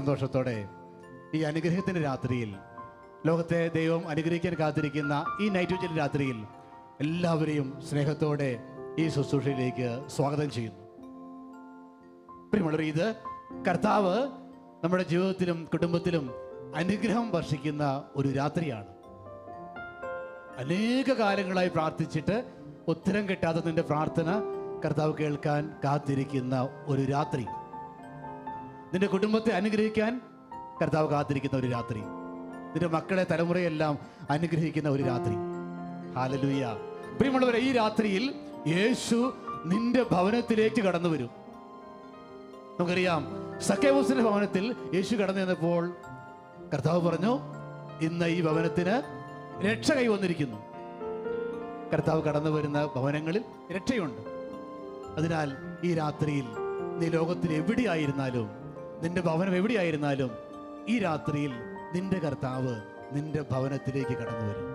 സന്തോഷത്തോടെ ഈ അനുഗ്രഹത്തിൻ്റെ രാത്രിയിൽ, ലോകത്തെ ദൈവം അനുഗ്രഹിക്കാൻ കാത്തിരിക്കുന്ന ഈ നൈറ്റ് വിജിൽ രാത്രിയിൽ എല്ലാവരെയും സ്നേഹത്തോടെ ഈ ശുശ്രൂഷയിലേക്ക് സ്വാഗതം ചെയ്യുന്നു. പ്രിയമുള്ളവരെ, ഇത് കർത്താവ് നമ്മുടെ ജീവിതത്തിലും കുടുംബത്തിലും അനുഗ്രഹം വർഷിക്കുന്ന ഒരു രാത്രിയാണ്. അനേക കാലങ്ങളായി പ്രാർത്ഥിച്ചിട്ട് ഉത്തരം കിട്ടാത്ത നിന്റെ പ്രാർത്ഥന കർത്താവ് കേൾക്കാൻ കാത്തിരിക്കുന്ന ഒരു രാത്രി. നിന്റെ കുടുംബത്തെ അനുഗ്രഹിക്കാൻ കർത്താവ് കാത്തിരിക്കുന്ന ഒരു രാത്രി. നിന്റെ മക്കളെ, തലമുറയെല്ലാം അനുഗ്രഹിക്കുന്ന ഒരു രാത്രി. ഹല്ലേലൂയ. പ്രിയമുള്ളവരെ, ഈ രാത്രിയിൽ യേശു നിന്റെ ഭവനത്തിലേക്ക് കടന്നു വരും. നമുക്കറിയാം, സക്കേവൂസിന്റെ ഭവനത്തിൽ യേശു കടന്നു ചെന്നപ്പോൾ കർത്താവ് പറഞ്ഞു, ഇന്ന് ഈ ഭവനത്തിന് രക്ഷ കൈവന്നിരിക്കുന്നു. കർത്താവ് കടന്നു വരുന്ന ഭവനങ്ങളിൽ രക്ഷയുണ്ട്. അതിനാൽ ഈ രാത്രിയിൽ നീ ലോകത്തിൽ എവിടെയായിരുന്നാലും, നിന്റെ ഭവനം എവിടെയായിരുന്നാലും, ഈ രാത്രിയിൽ നിന്റെ കർത്താവ് നിന്റെ ഭവനത്തിലേക്ക് കടന്നു വരും,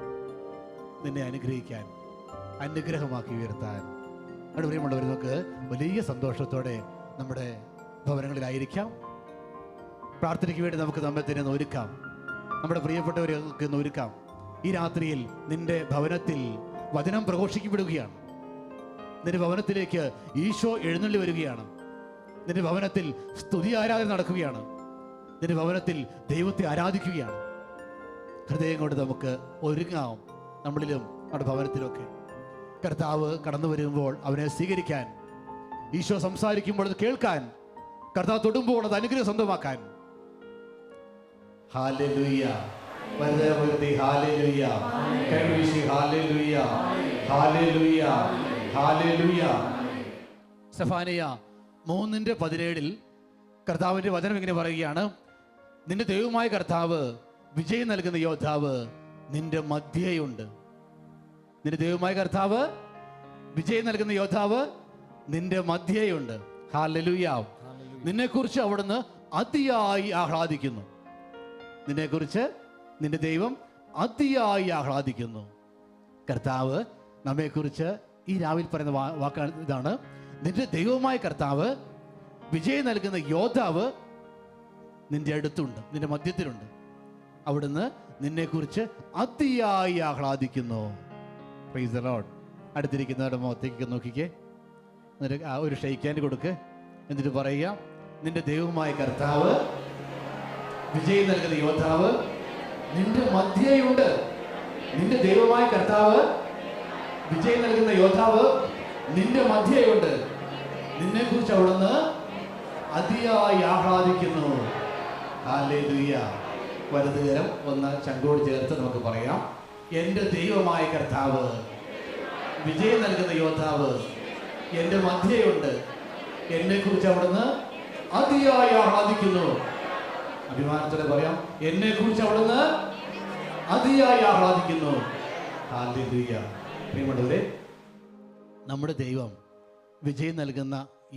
നിന്നെ അനുഗ്രഹിക്കാൻ, അനുഗ്രഹമാക്കി ഉയർത്താൻ. അവിടെ പ്രിയമുള്ളവർ, നമുക്ക് വലിയ സന്തോഷത്തോടെ നമ്മുടെ ഭവനങ്ങളിലായിരിക്കാം. പ്രാർത്ഥനയ്ക്ക് വേണ്ടി നമുക്ക് നമ്മെ തന്നെ ഒരുക്കാം, നമ്മുടെ പ്രിയപ്പെട്ടവരെയൊക്കെ ഒന്ന് ഒരുക്കാം. ഈ രാത്രിയിൽ നിന്റെ ഭവനത്തിൽ വചനം പ്രഘോഷിക്കപ്പെടുകയാണ്. നിന്റെ ഭവനത്തിലേക്ക് ഈശോ എഴുന്നള്ളി വരികയാണ്. നിന്റെ ഭവനത്തിൽ സ്തുതി ആരാധന നടക്കുകയാണ്. നിന്റെ ഭവനത്തിൽ ദൈവത്തെ ആരാധിക്കുകയാണ്. ഹൃദയം കൊണ്ട് നമുക്ക് ഒരുങ്ങാം, നമ്മളിലും നമ്മുടെ ഭവനത്തിലൊക്കെ. കർത്താവ് കടന്നു വരുമ്പോൾ അവനെ സ്വീകരിക്കാൻ, ഈശോ സംസാരിക്കുമ്പോൾ അത് കേൾക്കാൻ, കർത്താവ് തൊടുമ്പോൾ അത് അനുഗ്രഹം സ്വന്തമാക്കാൻ. ഹല്ലേലൂയ. ഹല്ലേലൂയ. ഹല്ലേലൂയ. ഹല്ലേലൂയ. ഹല്ലേലൂയ. സെഫാനിയ 3:17 കർത്താവിന്റെ വചനം ഇങ്ങനെ പറയുകയാണ്, നിന്റെ ദൈവമായ കർത്താവ്, വിജയം നൽകുന്ന യോദ്ധാവ് നിന്റെ മധ്യേയുണ്ട്. നിന്റെ ദൈവമായ കർത്താവ്, വിജയം നൽകുന്ന യോദ്ധാവ് നിന്റെ മധ്യേയുണ്ട്. ഹല്ലേലൂയ. നിന്നെക്കുറിച്ച് അവിടുന്ന് അതിയായി ആഹ്ലാദിക്കുന്നു. നിന്നെക്കുറിച്ച് നിന്റെ ദൈവം അതിയായി ആഹ്ലാദിക്കുന്നു. കർത്താവ് നമ്മെക്കുറിച്ച് ഈ രാവിലെ പറയുന്ന വാക്കാണ് ഇതാണ്, നിന്റെ ദൈവമായ കർത്താവ്, വിജയം നൽകുന്ന യോദ്ധാവ് നിന്റെ അടുത്തുണ്ട്, നിന്റെ മധ്യത്തിലുണ്ട്. അവിടുന്ന് നിന്നെക്കുറിച്ച് അതിയായി ആഹ്ലാദിക്കുന്നു. Praise the Lord. അടുത്തിരിക്കുന്നവരുടെ മുഖത്തേക്ക് നോക്കിക്കേ, ഒരു ഷെയ്ക്ക് ഹാൻഡ് കൊടുക്ക്. എന്നിട്ട് പറയുക, നിന്റെ ദൈവമായ കർത്താവ്, വിജയം നൽകുന്ന യോദ്ധാവ് നിന്റെ മധ്യേയുണ്ട്. നിന്റെ ദൈവമായ കർത്താവ്, വിജയം നൽകുന്ന യോദ്ധാവ് നിന്റെ മധ്യേയുണ്ട്. നിന്നെക്കുറിച്ച് അവിടുന്ന് അതിയായി ആഹ്ലാദിക്കുന്നു. ഹല്ലേലൂയ. വലതുകരം ഒന്ന് ചങ്കോട് ചേർത്ത് നമുക്ക് പറയാം, എൻ്റെ ദൈവമായ കർത്താവ്, വിജയം നൽകുന്ന യോദ്ധാവ് എൻ്റെ മധ്യേയുണ്ട്. എന്നെക്കുറിച്ച് അവിടുന്ന് അതിയായി ആഹ്ലാദിക്കുന്നു. അഭിമാനത്തോടെ പറയാം, എന്നെക്കുറിച്ച് അവിടുന്ന് അതിയായി ആഹ്ലാദിക്കുന്നു. ഹല്ലേലൂയ. പ്രിയമുള്ളവരെ, നമ്മുടെ ദൈവം വിജയം നൽകുന്ന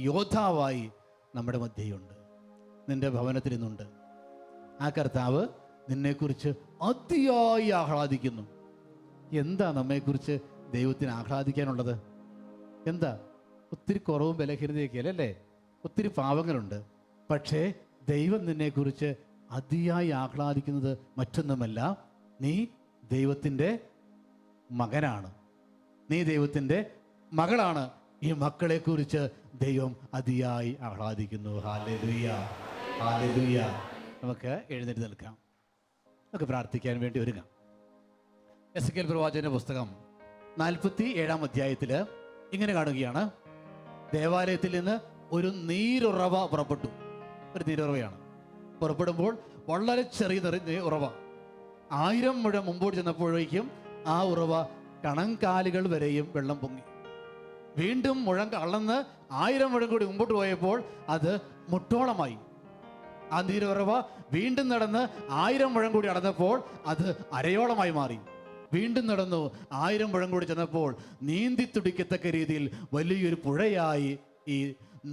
യോദ്ധാവായി നമ്മുടെ മധ്യയുണ്ട്, നിന്റെ ഭവനത്തിൽ നിന്നുണ്ട്. ആ കർത്താവ് നിന്നെക്കുറിച്ച് അതിയായി ആഹ്ലാദിക്കുന്നു. എന്താ നമ്മെക്കുറിച്ച് ദൈവത്തിന് ആഹ്ലാദിക്കാനുള്ളത്? എന്താ? ഒത്തിരി കുറവും ബലഹീനതയൊക്കെ അല്ലേ? ഒത്തിരി പാവങ്ങളുണ്ട്. പക്ഷേ ദൈവം നിന്നെക്കുറിച്ച് അതിയായി ആഹ്ലാദിക്കുന്നത് മറ്റൊന്നുമല്ല, നീ ദൈവത്തിൻ്റെ മകനാണ്, നീ ദൈവത്തിൻ്റെ മകളാണ്. ഈ മക്കളെക്കുറിച്ച് ദൈവം അതിയായി ആഹ്ലാദിക്കുന്നു. ഹല്ലേലൂയ. ഹല്ലേലൂയ. നമുക്ക് എഴുന്നേറ്റ് നിൽക്കാം, നമുക്ക് പ്രാർത്ഥിക്കാൻ വേണ്ടി ഒരുങ്ങാം. എസെക്കിയേൽ പ്രവാചകന്റെ പുസ്തകം 47-ാം അധ്യായത്തിൽ ഇങ്ങനെ കാണുകയാണ്, ദേവാലയത്തിൽ നിന്ന് ഒരു നീരുറവ പുറപ്പെട്ടു. ഒരു നീരുറവയാണ്. പുറപ്പെടുമ്പോൾ വളരെ ചെറിയ ഉറവ. 1000 മുഴം മുമ്പോട്ട് ചെന്നപ്പോഴേക്കും ആ ഉറവ കണങ്കാലുകൾ വരെയും വെള്ളം പൊങ്ങി. വീണ്ടും മുഴം അളന്ന് 1000 മുഴം കൂടി മുമ്പോട്ട് പോയപ്പോൾ അത് മുട്ടോളമായി. ആ നീരുറവ വീണ്ടും നടന്ന് 1000 മുഴം കൂടി അടന്നപ്പോൾ അത് അരയോളമായി മാറി. വീണ്ടും നടന്നു 1000 മുഴം കൂടി ചെന്നപ്പോൾ നീന്തി തുടിക്കത്തക്ക രീതിയിൽ വലിയൊരു പുഴയായി ഈ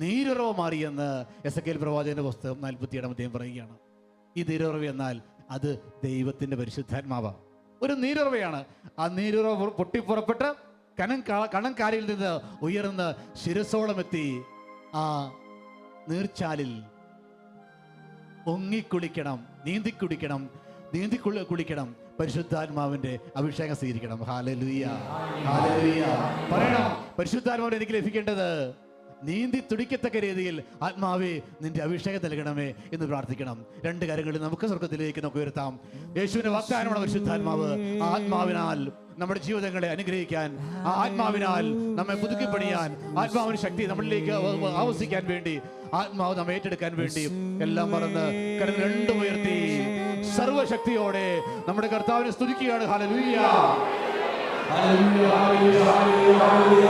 നീരുറവ മാറിയെന്ന് എസെക്കിയേൽ പ്രവാചകന്റെ പുസ്തകം 47-ാം അധ്യായം പറയുകയാണ്. ഈ നീരുറവ എന്നാൽ അത് ദൈവത്തിന്റെ പരിശുദ്ധാത്മാവാണ്. ഒരു നീരുറവയാണ്. ആ നീരുറവ പൊട്ടിപ്പുറപ്പെട്ട് കണങ്കാലിൽ നിന്ന് ഉയർന്ന് ശിരസോളം എത്തി ആ നീർച്ചാലിൽ ഒങ്ങിക്കുളിക്കണം, നീന്തിക്കുടിക്കണം, കുളിക്കണം, പരിശുദ്ധാത്മാവിന്റെ അഭിഷേകം സ്വീകരിക്കണം. Hallelujah, hallelujah. പറയണം, പരിശുദ്ധാത്മാവിനെ എനിക്ക് ലഭിക്കേണ്ടത് നീന്തി തുടിക്കത്തക്ക രീതിയിൽ ആത്മാവേ നിന്റെ അഭിഷേകം നൽകണമേ എന്ന് പ്രാർത്ഥിക്കണം. രണ്ട് കാര്യങ്ങളിൽ നമുക്ക് സ്വർഗത്തിലേക്ക് നമുക്ക് ഉയർത്താം. യേശുവിന്റെ വാഗ്ദാനമാണ് പരിശുദ്ധാത്മാവ്. ആ ആത്മാവിനാൽ നമ്മുടെ ജീവിതങ്ങളെ അനുഗ്രഹിക്കാൻ, ആ ആത്മാവിനാൽ നമ്മെ പുതുക്കിപ്പണിയാൻ, ആത്മാവിന് ശക്തി നമ്മളിലേക്ക് ആവസിക്കാൻ വേണ്ടി, ആത്മാവ് നമ്മെ ഏറ്റെടുക്കാൻ വേണ്ടി എല്ലാം മറന്ന് കരങ്ങൾ രണ്ടും ഉയർത്തി സർവശക്തിയോടെ നമ്മുടെ കർത്താവിനെ സ്തുതിക്കുകയാണ്. ഹല്ലേലൂയ, ഹല്ലേലൂയ, ഹല്ലേലൂയ, ഹല്ലേലൂയ,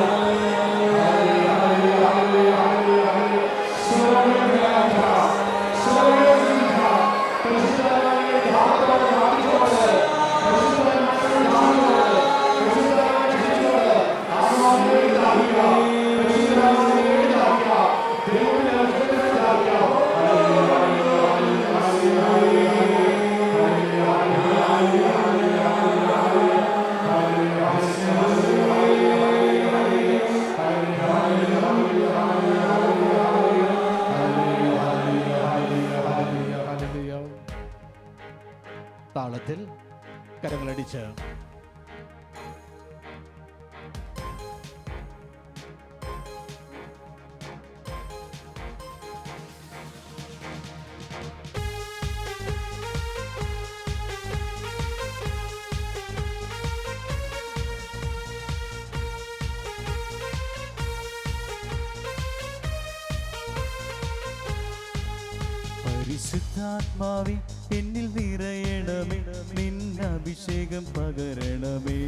താളത്തിൽ കരങ്ങളടിച്ച് പരിശുദ്ധാത്മാവേ എന്നിൽ നിറയണമേ, നിന്നഭിഷേകം പകരണമേ.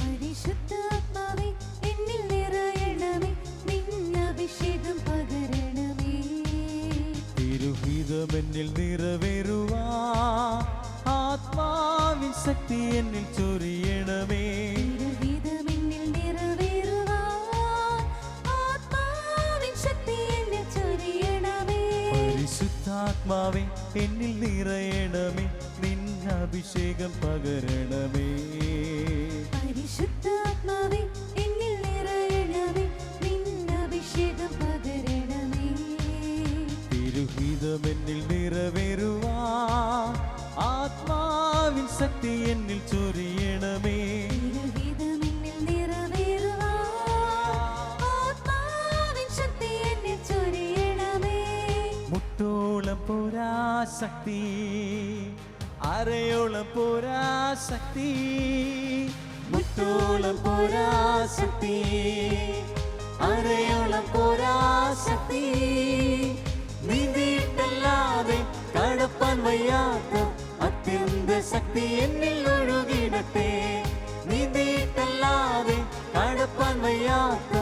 പരിശുദ്ധാത്മാവേ എന്നിൽ നിറയണമേ, നിന്നഭിഷേകം പകരണമേ. തിരുഹിതം എന്നിൽ നിറവേറുവാ, ആത്മാവിൻ ശക്തി എന്നിൽ ചൊരിയണമേ. തിരുഹിതം എന്നിൽ നിറവേറുവാൻ ആത്മാവിൻ ശക്തി എന്നിൽ ചൊരിയണമേ. പരിശുദ്ധാത്മാവേ എന്നിൽ നിറയണമേ, നിന്നഭിഷേകം പകരണമേ. പരിശുദ്ധാത്മാവേ എന്നിൽ നിറയണമേ, നിന്നഭിഷേകം പകരണമേ. തിരുഹിതം എന്നിൽ നിറവേറുവാ, ആത്മാവിൻ ശക്തി എന്നിൽ ചൊരിയണമേ. തിരുഹിതം എന്നിൽ നിറവേറുവാൻ ആത്മാവിൻ ശക്തി എന്നിൽ ചൊരിയണമേ. മുട്ടോളം പോരാ ശക്തി, അരയോളം പോരാ ശക്തി. മുട്ടോളം പോരാ ശക്തി, അരയോളം പോരാ ശക്തി. നീന്തിയിട്ടല്ലാതെ കടപ്പാൻ വയ്യാത്ത അത്യന്ത ശക്തി എന്നിൽ ഒഴുകിടട്ടെ. നീന്തിയിട്ടല്ലാതെ കടപ്പാൻ വയ്യാത്ത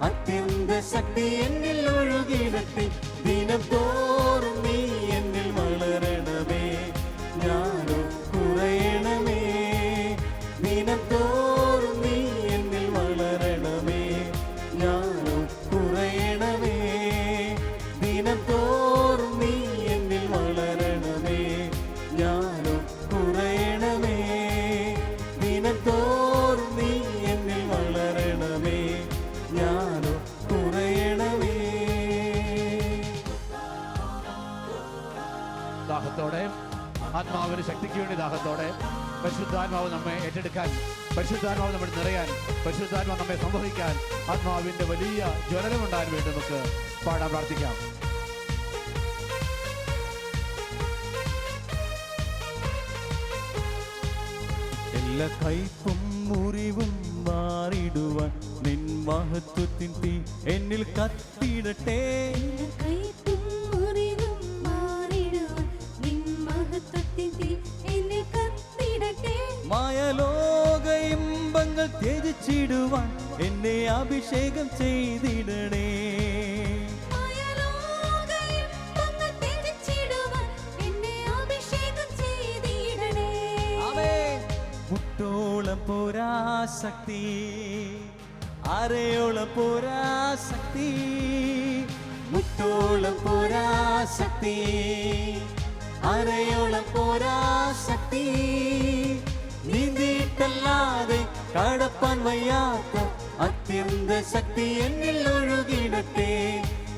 അത്യന്ത ശക്തി എന്നിൽ ഒഴുകിടട്ടെ. ദിനം തോറും നീ എന്നിൽ വളരണമേ, ഞാനോ കുറയണമേ. ദിനം തോറും നീ എന്നിൽ വളരണമേ, ഞാനോ കുറയണമേ. ദിനം തോറും നീ എന്നിൽ വളരണമേ, ഞാനോ കുറയണമേ. ദിനം തോറും നീ എന്നിൽ വളരണമേ, ഞാനോ കുറയണമേ. ദാഹത്തോടെ, ആത്മാവിന് ശക്തിക്ക് വേണ്ടി ദാഹത്തോടെ, പരിശുദ്ധാത്മാവ് നമ്മെ ഏറ്റെടുക്കാൻ, പരിശുദ്ധാത്മാവ് നമ്മൾ നിറയാൻ, പരിശുദ്ധാത്മാവ് നമ്മെ സംവഹിക്കാൻ, ആത്മാവിന്റെ വലിയ ജ്വലനമുണ്ടാകാൻ വേണ്ടി നമുക്ക് പാടാൻ പ്രാർത്ഥിക്കാം. എല്ലാ കയ്പും മുറിവും മാറിടുവാൻ നിൻ മഹത്വത്തിൻ തീ എന്നിൽ കത്തിടട്ടെ. കൈപ്പും മുറിവും മാറിടുവാൻ നിൻ മഹത്വത്തിൻ തീ എന്നിൽ കത്തിടട്ടെ. മായലോക ഇമ്പങ്ങൾ ത്യജിച്ചിടുവാൻ എന്നെ അഭിഷേകം ചെയ്തിടണേ. മായലോക ഇമ്പങ്ങൾ ത്യജിച്ചിടുവാൻ എന്നെ അഭിഷേകം ചെയ്തിടണേ. മുട്ടോളം പോരാ ശക്തി, അരയോളം പോരാ ശക്തി. മുട്ടോളം പോരാ ശക്തി, അരയോളം പോരാ ശക്തി. നീന്തിയിട്ടല്ലാതെ കടപ്പാൻ വയ്യാത്ത അത്യന്ത ശക്തി എന്നിൽ ഒഴുകിടട്ടെ.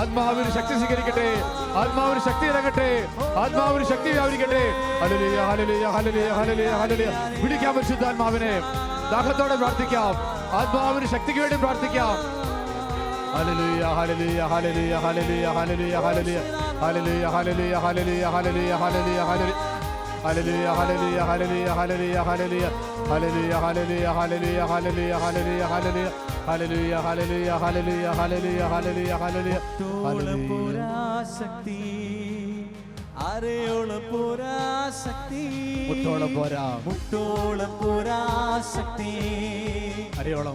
ആത്മാവിന് ശക്തി സ്വീകരിക്കട്ടെ, ആത്മാവിന് ശക്തി ഇറങ്ങട്ടെ, ആത്മാവിന് ശക്തി വ്യാപരിക്കട്ടെ. ഹല്ലേലൂയ, ഹല്ലേലൂയ, ഹല്ലേലൂയ, ഹല്ലേലൂയ, ഹല്ലേലൂയ. വിളിക്കാം പരിശുദ്ധാത്മാവിനെ, ദാഹത്തോടെ പ്രാർത്ഥിക്കാം, ആത്മാവിന് ശക്തിക്ക് വേണ്ടി പ്രാർത്ഥിക്കാം. ഹല്ലേലൂയ, ഹല്ലേലൂയ, ഹല്ലേലൂയ, ഹല്ലേലൂയ, ഹല്ലേലൂയ, ഹല്ലേലൂയ, ഹല്ലേലൂയ, ഹല്ലേലൂയ, ഹല്ലേലൂയ, ഹല്ലേലൂയ, ഹല്ലേലൂയ, ഹല്ലേലൂയ. Hallelujah, hallelujah, hallelujah, hallelujah, hallelujah, hallelujah, hallelujah, hallelujah, hallelujah, hallelujah, hallelujah, hallelujah, hallelujah, hallelujah, hallelujah, hallelujah, hallelujah. മുട്ടോളം പോരാശക്തി, അരയോളം പോരാശക്തി, മുട്ടോളം പോരാ, മുട്ടോളം പോരാശക്തി, അരയോളം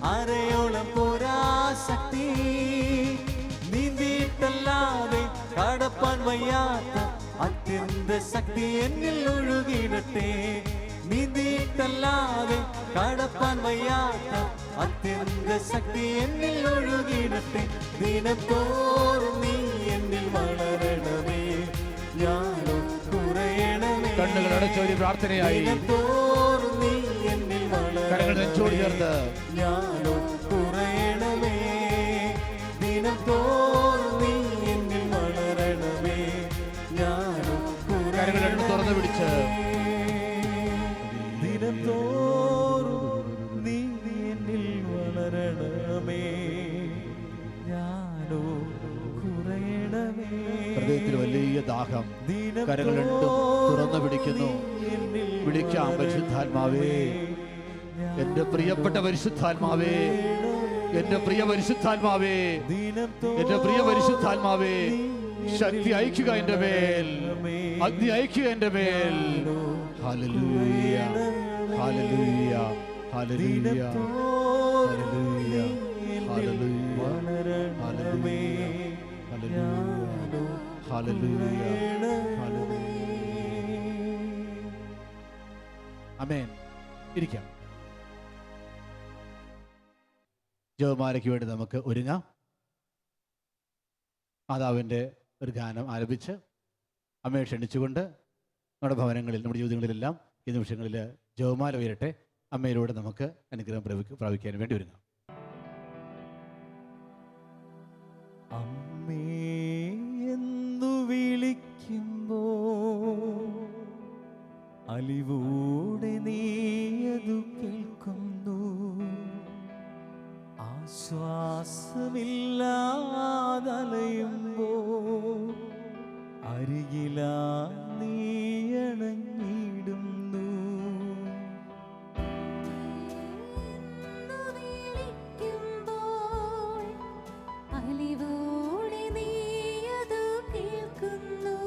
പോരാശക്തി, നീന്തിയിട്ടല്ലാതെ കടപ്പാൻ വയ്യാത്ത അത്യന്ത ശക്തി എന്നിൽ ഒഴുകിടട്ടെ. നീന്തിയിട്ടല്ലാതെ കടപ്പാൻ വയ്യാത്ത അത്യന്ത ശക്തി എന്നിൽ ഒഴുകിടട്ടെ. ദിനത്തോറും നീ എന്നിൽ വളരണമേ, ഞാനോ കുറയണമേ. കണ്ണുകൾ അടച്ചൊരു പ്രാർത്ഥനയായി ദിനത്തോറും നീ എന്നിൽ കരങ്ങൾ നെഞ്ചോട് ചേർത്ത് ഞാനോ കുറയണമേ. ദിനത്തോറും നീ എന്നിൽ വളരണമേ, ഞാനോ കരങ്ങൾ തുറന്നു പിടിച്ച് ദിനത്തോറും നീ എന്നിൽ വളരണമേ, ഞാനോ കുറയണമേ. ഹൃദയത്തിൽ വലിയ ദാഹം, കരങ്ങൾ രണ്ടും തുറന്നു പിടിക്കുന്നു. വിളിക്കാം പരിശുദ്ധാത്മാവേ, എന്റെ പ്രിയപ്പെട്ട പരിശുദ്ധാത്മാവേ, എന്റെ പ്രിയ പരിശുദ്ധാത്മാവേ, എന്റെ പ്രിയ പരിശുദ്ധാത്മാവേ, ശക്തി അയക്കുക എന്റെ മേൽ, അഗ്നി അയക്കുക എന്റെ മേൽ. ഹല്ലേലൂയ, ഹല്ലേലൂയ, ഹല്ലേലൂയ, ഹല്ലേലൂയ, ഹല്ലേലൂയ, ഹല്ലേലൂയ, ഹല്ലേലൂയ, ഹല്ലേലൂയ. ആമേൻ. ഇരിക്കാം. ജപമാലയ്ക്ക് വേണ്ടി നമുക്ക് ഒരുങ്ങാം. മാതാവിൻ്റെ ഒരു ഗാനം ആലപിച്ച് അമ്മയെ ക്ഷണിച്ചുകൊണ്ട് നമ്മുടെ ഭവനങ്ങളിൽ, നമ്മുടെ ജീവിതങ്ങളിലെല്ലാം ഈ നിമിഷങ്ങളിൽ ജപമാല ഉയരട്ടെ. അമ്മയിലൂടെ നമുക്ക് അനുഗ്രഹം പ്രാപിക്കാൻ വേണ്ടി ഒരുങ്ങാം. അമ്മേ എന്നു വിളിക്കുമ്പോ അലിവോടെ നീയതു കേൾക്കുന്നു. ആശ്വാസമില്ലാതലയുമ്പോ അരികിലാ നീയണഞ്ഞിടുന്നു. അലിവോടെ നീയതു കേൾക്കുന്നു.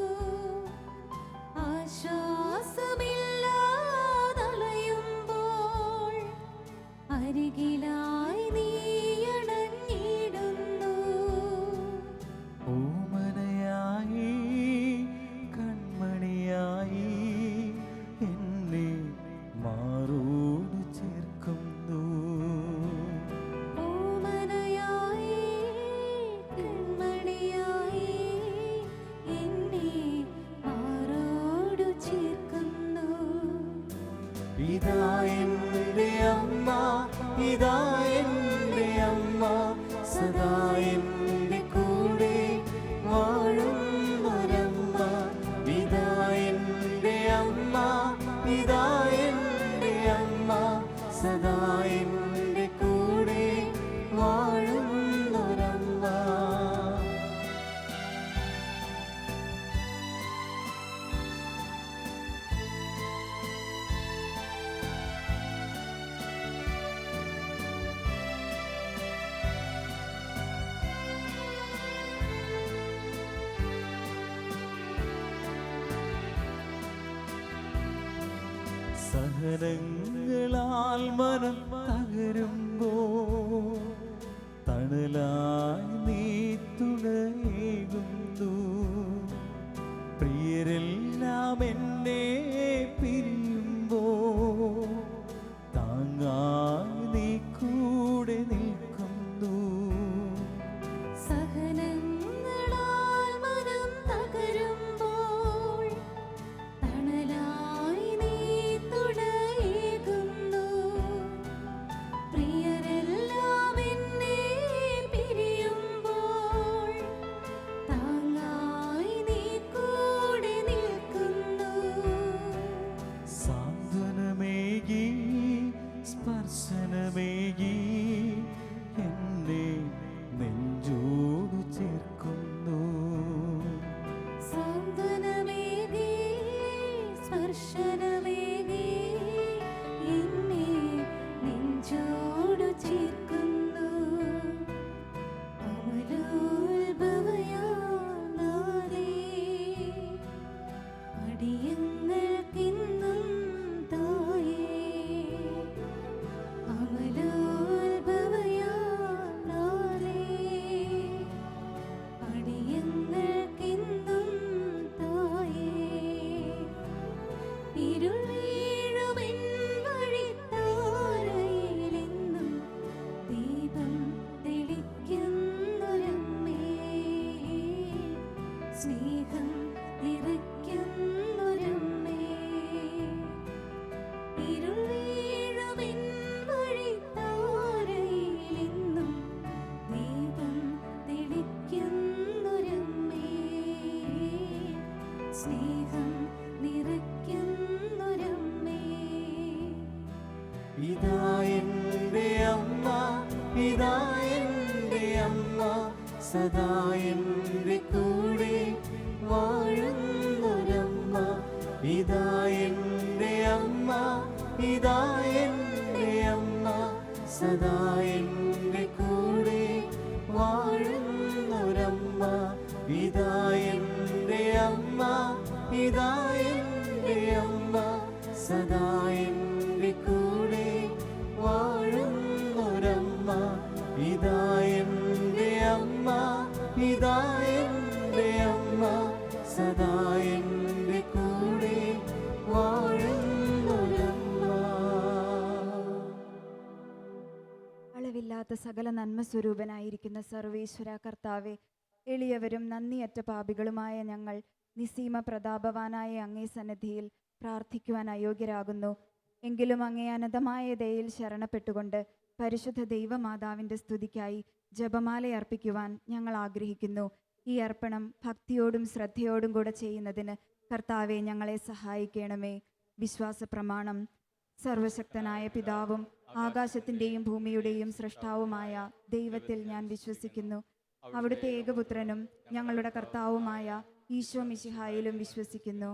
ആശ്വാസമില്ലാതലയുമ്പോൾ അരികിലായി നീയണഞ്ഞിടുന്നു. ഓമനയായി കൺമണിയായി എന്നെ മാറോട് ചേർക്കുന്നു. ഓമനയായി കൺമണിയായി എന്നെ മാറോടു ചേർക്കുന്നു. ഇതാ എൻ്റെ അമ്മ, ഇതാ എൻ്റെ അമ്മ, സദാ എൻ്റെ കൂടെ വാഴുന്നൊരമ്മ. ഇതാ എൻ്റെ അമ്മ, ഇതാ എൻ്റെ അമ്മ, സദാ എൻ്റെ കൂടെ വാഴുന്നൊരമ്മ. സഹനങ്ങളാൽ മനം തകരുമ്പോ തണലായി നീ തുണയേകുന്നു. പ്രിയരെല്ലാം എന്നെ പിരിയുമ്പോ താങ്ങായി നീ കൂടെ നിൽക്കുന്നു. സഹനങ്ങളാൽ മനം തകരുമ്പോൾ തണലായി നീ തുണയേകുന്നു. പ്രിയരെല്ലാം എന്നെ പിരിയുമ്പോൾ അമ്മ സദാ എൻ്റെ കൂടെ വാഴുന്നൊരമ്മ ഇതാ എൻ്റെ അമ്മ ഇതാ എൻ്റെ അമ്മ സദാ എൻ്റെ കൂടെ വാഴുന്നൊരമ്മ ഇതാ എൻ്റെ അമ്മ ഇതാ എൻ്റെ അമ്മ സദാ എൻ്റെ കൂടെ വാഴുന്നൊരമ്മ ഇതാ എൻ്റെ അമ്മ ഇതാ എൻ്റെ അമ്മ സദാ എൻ്റെ കൂടെ വാഴുന്നൊരമ്മ. അളവില്ലാത്ത സകല നന്മ സ്വരൂപനായിരിക്കുന്ന സർവേശ്വര കർത്താവെ, എളിയവരും നന്ദിയറ്റ പാപികളുമായ ഞങ്ങൾ നിസീമ പ്രതാപവാനായ അങ്ങേ സന്നിധിയിൽ പ്രാർത്ഥിക്കുവാൻ അയോഗ്യരാകുന്നു. എങ്കിലും അങ്ങേ അനന്തമായ ദയയിൽ ശരണപ്പെട്ടുകൊണ്ട് പരിശുദ്ധ ദൈവമാതാവിൻ്റെ സ്തുതിക്കായി ജപമാല അർപ്പിക്കുവാൻ ഞങ്ങൾ ആഗ്രഹിക്കുന്നു. ഈ അർപ്പണം ഭക്തിയോടും ശ്രദ്ധയോടും കൂടെ ചെയ്യുന്നതിന് കർത്താവെ ഞങ്ങളെ സഹായിക്കണമേ. വിശ്വാസ പ്രമാണം. സർവശക്തനായ പിതാവും ആകാശത്തിൻ്റെയും ഭൂമിയുടെയും സൃഷ്ടാവുമായ ദൈവത്തിൽ ഞാൻ വിശ്വസിക്കുന്നു. അവിടുത്തെ ഏകപുത്രനും ഞങ്ങളുടെ കർത്താവുമായ ഈശോ മിശിഹായിലും വിശ്വസിക്കുന്നു.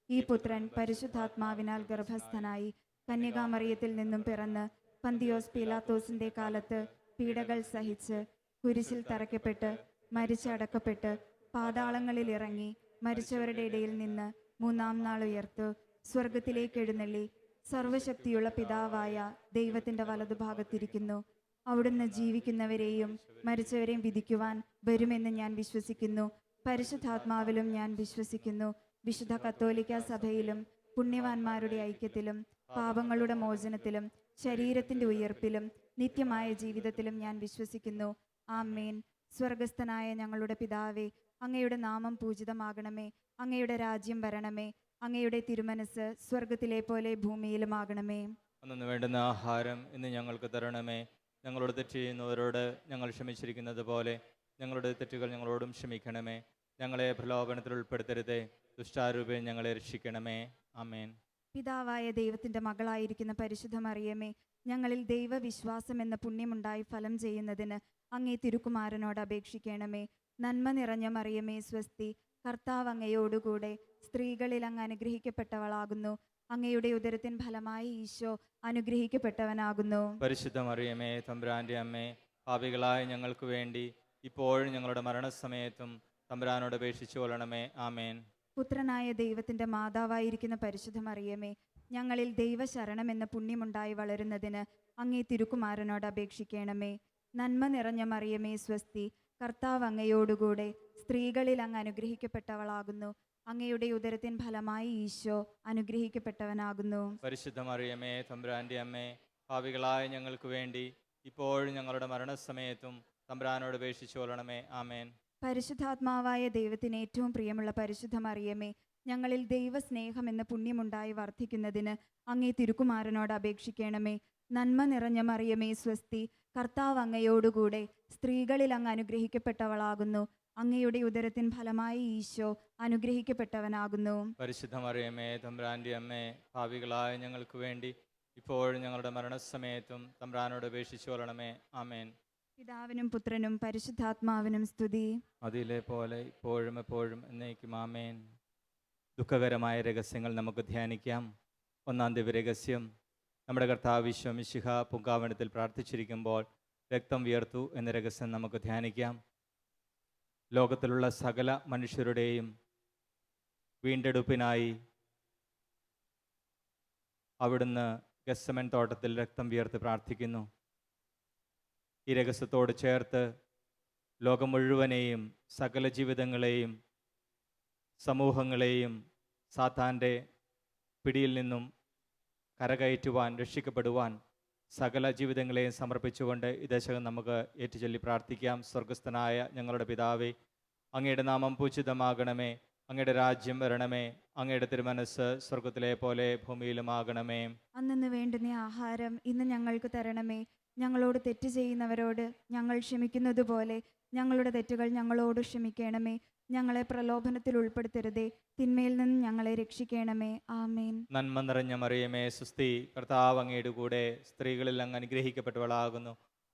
ഈ പുത്രൻ പരിശുദ്ധാത്മാവിനാൽ ഗർഭസ്ഥനായി കന്യകാമറിയത്തിൽ നിന്നും പിറന്ന് പന്തിയോസ് പീലാത്തോസിന്റെ കാലത്ത് പീഡകൾ സഹിച്ച് കുരിശിൽ തറയ്ക്കപ്പെട്ട് മരിച്ചടക്കപ്പെട്ട് പാതാളങ്ങളിൽ ഇറങ്ങി മരിച്ചവരുടെ ഇടയിൽ നിന്ന് മൂന്നാം നാൾ ഉയർത്തു സ്വർഗത്തിലേക്ക് എഴുന്നള്ളി സർവശക്തിയുള്ള പിതാവായ ദൈവത്തിന്റെ വലതുഭാഗത്തിരിക്കുന്നു. അവിടുന്ന് ജീവിക്കുന്നവരെയും മരിച്ചവരെയും വിധിക്കുവാൻ വരുമെന്ന് ഞാൻ വിശ്വസിക്കുന്നു. പരിശുദ്ധാത്മാവിലും ഞാൻ വിശ്വസിക്കുന്നു. വിശുദ്ധ കത്തോലിക്ക സഭയിലും പുണ്യവാന്മാരുടെ ഐക്യത്തിലും പാപങ്ങളുടെ മോചനത്തിലും ശരീരത്തിന്റെ ഉയർപ്പിലും നിത്യമായ ജീവിതത്തിലും ഞാൻ വിശ്വസിക്കുന്നു. ആമേൻ. സ്വർഗസ്ഥനായ ഞങ്ങളുടെ പിതാവേ, അങ്ങയുടെ നാമം പൂജിതമാകണമേ. അങ്ങയുടെ രാജ്യം വരണമേ. അങ്ങയുടെ തിരുമനസ് സ്വർഗത്തിലെ പോലെ ഭൂമിയിലുമാകണമേ. അന്നു വേണ്ടുന്ന ആഹാരം ഇന്ന് ഞങ്ങൾക്ക് തരണമേ. ഞങ്ങളോട് തെറ്റ് ചെയ്യുന്നവരോട് ഞങ്ങൾ ക്ഷമിച്ചിരിക്കുന്നത് പോലെ ഞങ്ങളുടെ തെറ്റുകൾ ഞങ്ങളോടും ക്ഷമിക്കണമേ. ഞങ്ങളെ പ്രലോഭനത്തിൽ ഉൾപ്പെടുത്തരുതേ, ദുഷ്ടാരൂപേ ഞങ്ങളെ രക്ഷിക്കണമേ. ആമേൻ. പിതാവായ ദൈവത്തിന്റെ മകളായിരിക്കുന്ന പരിശുദ്ധ മറിയമേ, ഞങ്ങളിൽ ദൈവവിശ്വാസം എന്ന പുണ്യമുണ്ടായി ഫലം ചെയ്യുന്നതിന് അങ്ങേ തിരുക്കുമാരനോട് അപേക്ഷിക്കണമേ. നന്മ നിറഞ്ഞ മറിയമേ സ്വസ്തി, കർത്താവ് അങ്ങയോടുകൂടെ സ്ത്രീകളിൽ അങ്ങ് അനുഗ്രഹിക്കപ്പെട്ടവളാകുന്നു. അങ്ങയുടെ ഉദരത്തിൻ ഫലമായി ഈശോ അനുഗ്രഹിക്കപ്പെട്ടവനാകുന്നു. പരിശുദ്ധ മറിയമേ, തമ്പുരാന്റെ അമ്മേ, പാപികളായ ഞങ്ങൾക്ക് വേണ്ടി ഇപ്പോഴും ഞങ്ങളുടെ മരണസമയത്തും തമ്പുരാനോട് അപേക്ഷിച്ചു കൊള്ളണമേ. ആമേൻ. പുത്രനായ ദൈവത്തിന്റെ മാതാവായിരിക്കുന്ന പരിശുദ്ധ മറിയമേ, ഞങ്ങളിൽ ദൈവശരണം എന്ന പുണ്യമുണ്ടായി വളരുന്നതിന് അങ്ങേ തിരുക്കുമാരനോട് അപേക്ഷിക്കണമേ. നന്മ നിറഞ്ഞ മറിയമേ സ്വസ്തി, കർത്താവ് അങ്ങയോടുകൂടെ സ്ത്രീകളിൽ അങ്ങ് അനുഗ്രഹിക്കപ്പെട്ടവളാകുന്നു. അങ്ങയുടെ ഉദരത്തിൻ ഫലമായി ഈശോ അനുഗ്രഹിക്കപ്പെട്ടവനാകുന്നു. പരിശുദ്ധ മറിയമേ, തമ്പുരാന്റെ അമ്മേ, പാപികളായ ഞങ്ങൾക്ക് വേണ്ടി ഇപ്പോഴും ഞങ്ങളുടെ മരണസമയത്തും തമ്പുരാനോട് അപേക്ഷിച്ചു കൊള്ളണമേ. ആമേൻ. പരിശുദ്ധാത്മാവായ ദൈവത്തിന് ഏറ്റവും പ്രിയമുള്ള പരിശുദ്ധ മറിയമേ, ഞങ്ങളിൽ ദൈവസ്നേഹം എന്ന പുണ്യമുണ്ടായി വർദ്ധിക്കുന്നതിന് അങ്ങേ തിരുക്കുമാരനോട് അപേക്ഷിക്കണമേ. നന്മ നിറഞ്ഞ മറിയമേ സ്വസ്തി, കർത്താവ് അങ്ങയോടുകൂടെ സ്ത്രീകളിൽ അങ്ങ് അനുഗ്രഹിക്കപ്പെട്ടവളാകുന്നു. അങ്ങയുടെ ഉദരത്തിൻ ഫലമായി ഈശോ അനുഗ്രഹിക്കപ്പെട്ടവനാകുന്നു. പരിശുദ്ധ മറിയമേ, തമ്പുരാന്റെ അമ്മേ, പാപികളായ ഞങ്ങൾക്ക് വേണ്ടി ഇപ്പോഴും ഞങ്ങളുടെ മരണസമയത്തും തമ്പുരാനോട് അപേക്ഷിച്ചു കൊള്ളണമേ. ആമേൻ. പിതാവിനും പുത്രനും പരിശുദ്ധാത്മാവിനും സ്തുതി. അതിലെ പോലെ ഇപ്പോഴും എപ്പോഴും എന്നേക്കും. ആമേൻ. ദുഃഖകരമായ രഹസ്യങ്ങൾ നമുക്ക് ധ്യാനിക്കാം. ഒന്നാം ദിവ്യരഹസ്യം, നമ്മുടെ കർത്താവ് ഈശോ മിശിഹ പൂങ്കാവനത്തിൽ പ്രാർത്ഥിച്ചിരിക്കുമ്പോൾ രക്തം വിയർത്തു എന്ന രഹസ്യം നമുക്ക് ധ്യാനിക്കാം. ലോകത്തിലുള്ള സകല മനുഷ്യരുടെയും വീണ്ടെടുപ്പിനായി അവിടുന്ന് ഗെത്സമൻ തോട്ടത്തിൽ രക്തം വിയർത്ത് പ്രാർത്ഥിക്കുന്നു. ഈ രഹസ്യത്തോട് ചേർത്ത് ലോകം മുഴുവനെയും സകല ജീവിതങ്ങളെയും സമൂഹങ്ങളെയും സാത്താൻ്റെ പിടിയിൽ നിന്നും കരകയറ്റുവാൻ, രക്ഷിക്കപ്പെടുവാൻ സകല ജീവിതങ്ങളെയും സമർപ്പിച്ചുകൊണ്ട് ഈ ദശകം നമുക്ക് ഏറ്റുചൊല്ലി പ്രാർത്ഥിക്കാം. സ്വർഗസ്ഥനായ ഞങ്ങളുടെ പിതാവേ, അങ്ങയുടെ നാമം പൂജിതമാകണമേ. അങ്ങയുടെ രാജ്യം വരണമേ. അങ്ങയുടെ തിരുമനസ് സ്വർഗത്തിലെ പോലെ ഭൂമിയിലുമാകണമേ. അന്നു വേണ്ടുന്ന ആഹാരം ഇന്ന് ഞങ്ങൾക്ക് തരണമേ. ഞങ്ങളോട് തെറ്റ് ചെയ്യുന്നവരോട് ഞങ്ങൾ ക്ഷമിക്കുന്നത് പോലെ ഞങ്ങളുടെ തെറ്റുകൾ ഞങ്ങളോട് ക്ഷമിക്കണമേ. ഞങ്ങളെ പ്രലോഭനത്തിൽ ഉൾപ്പെടുത്തരുതേ, തിന്മയിൽ നിന്ന് ഞങ്ങളെ രക്ഷിക്കണമേ. ആമേൻ. നന്മ നിറഞ്ഞ മറിയമേ സുസ്തി, കർത്താവ് അങ്ങയുടെ കൂടെ സ്ത്രീകളിൽ അങ്ങ് അനുഗ്രഹിക്കപ്പെട്ടവളാകുന്നു.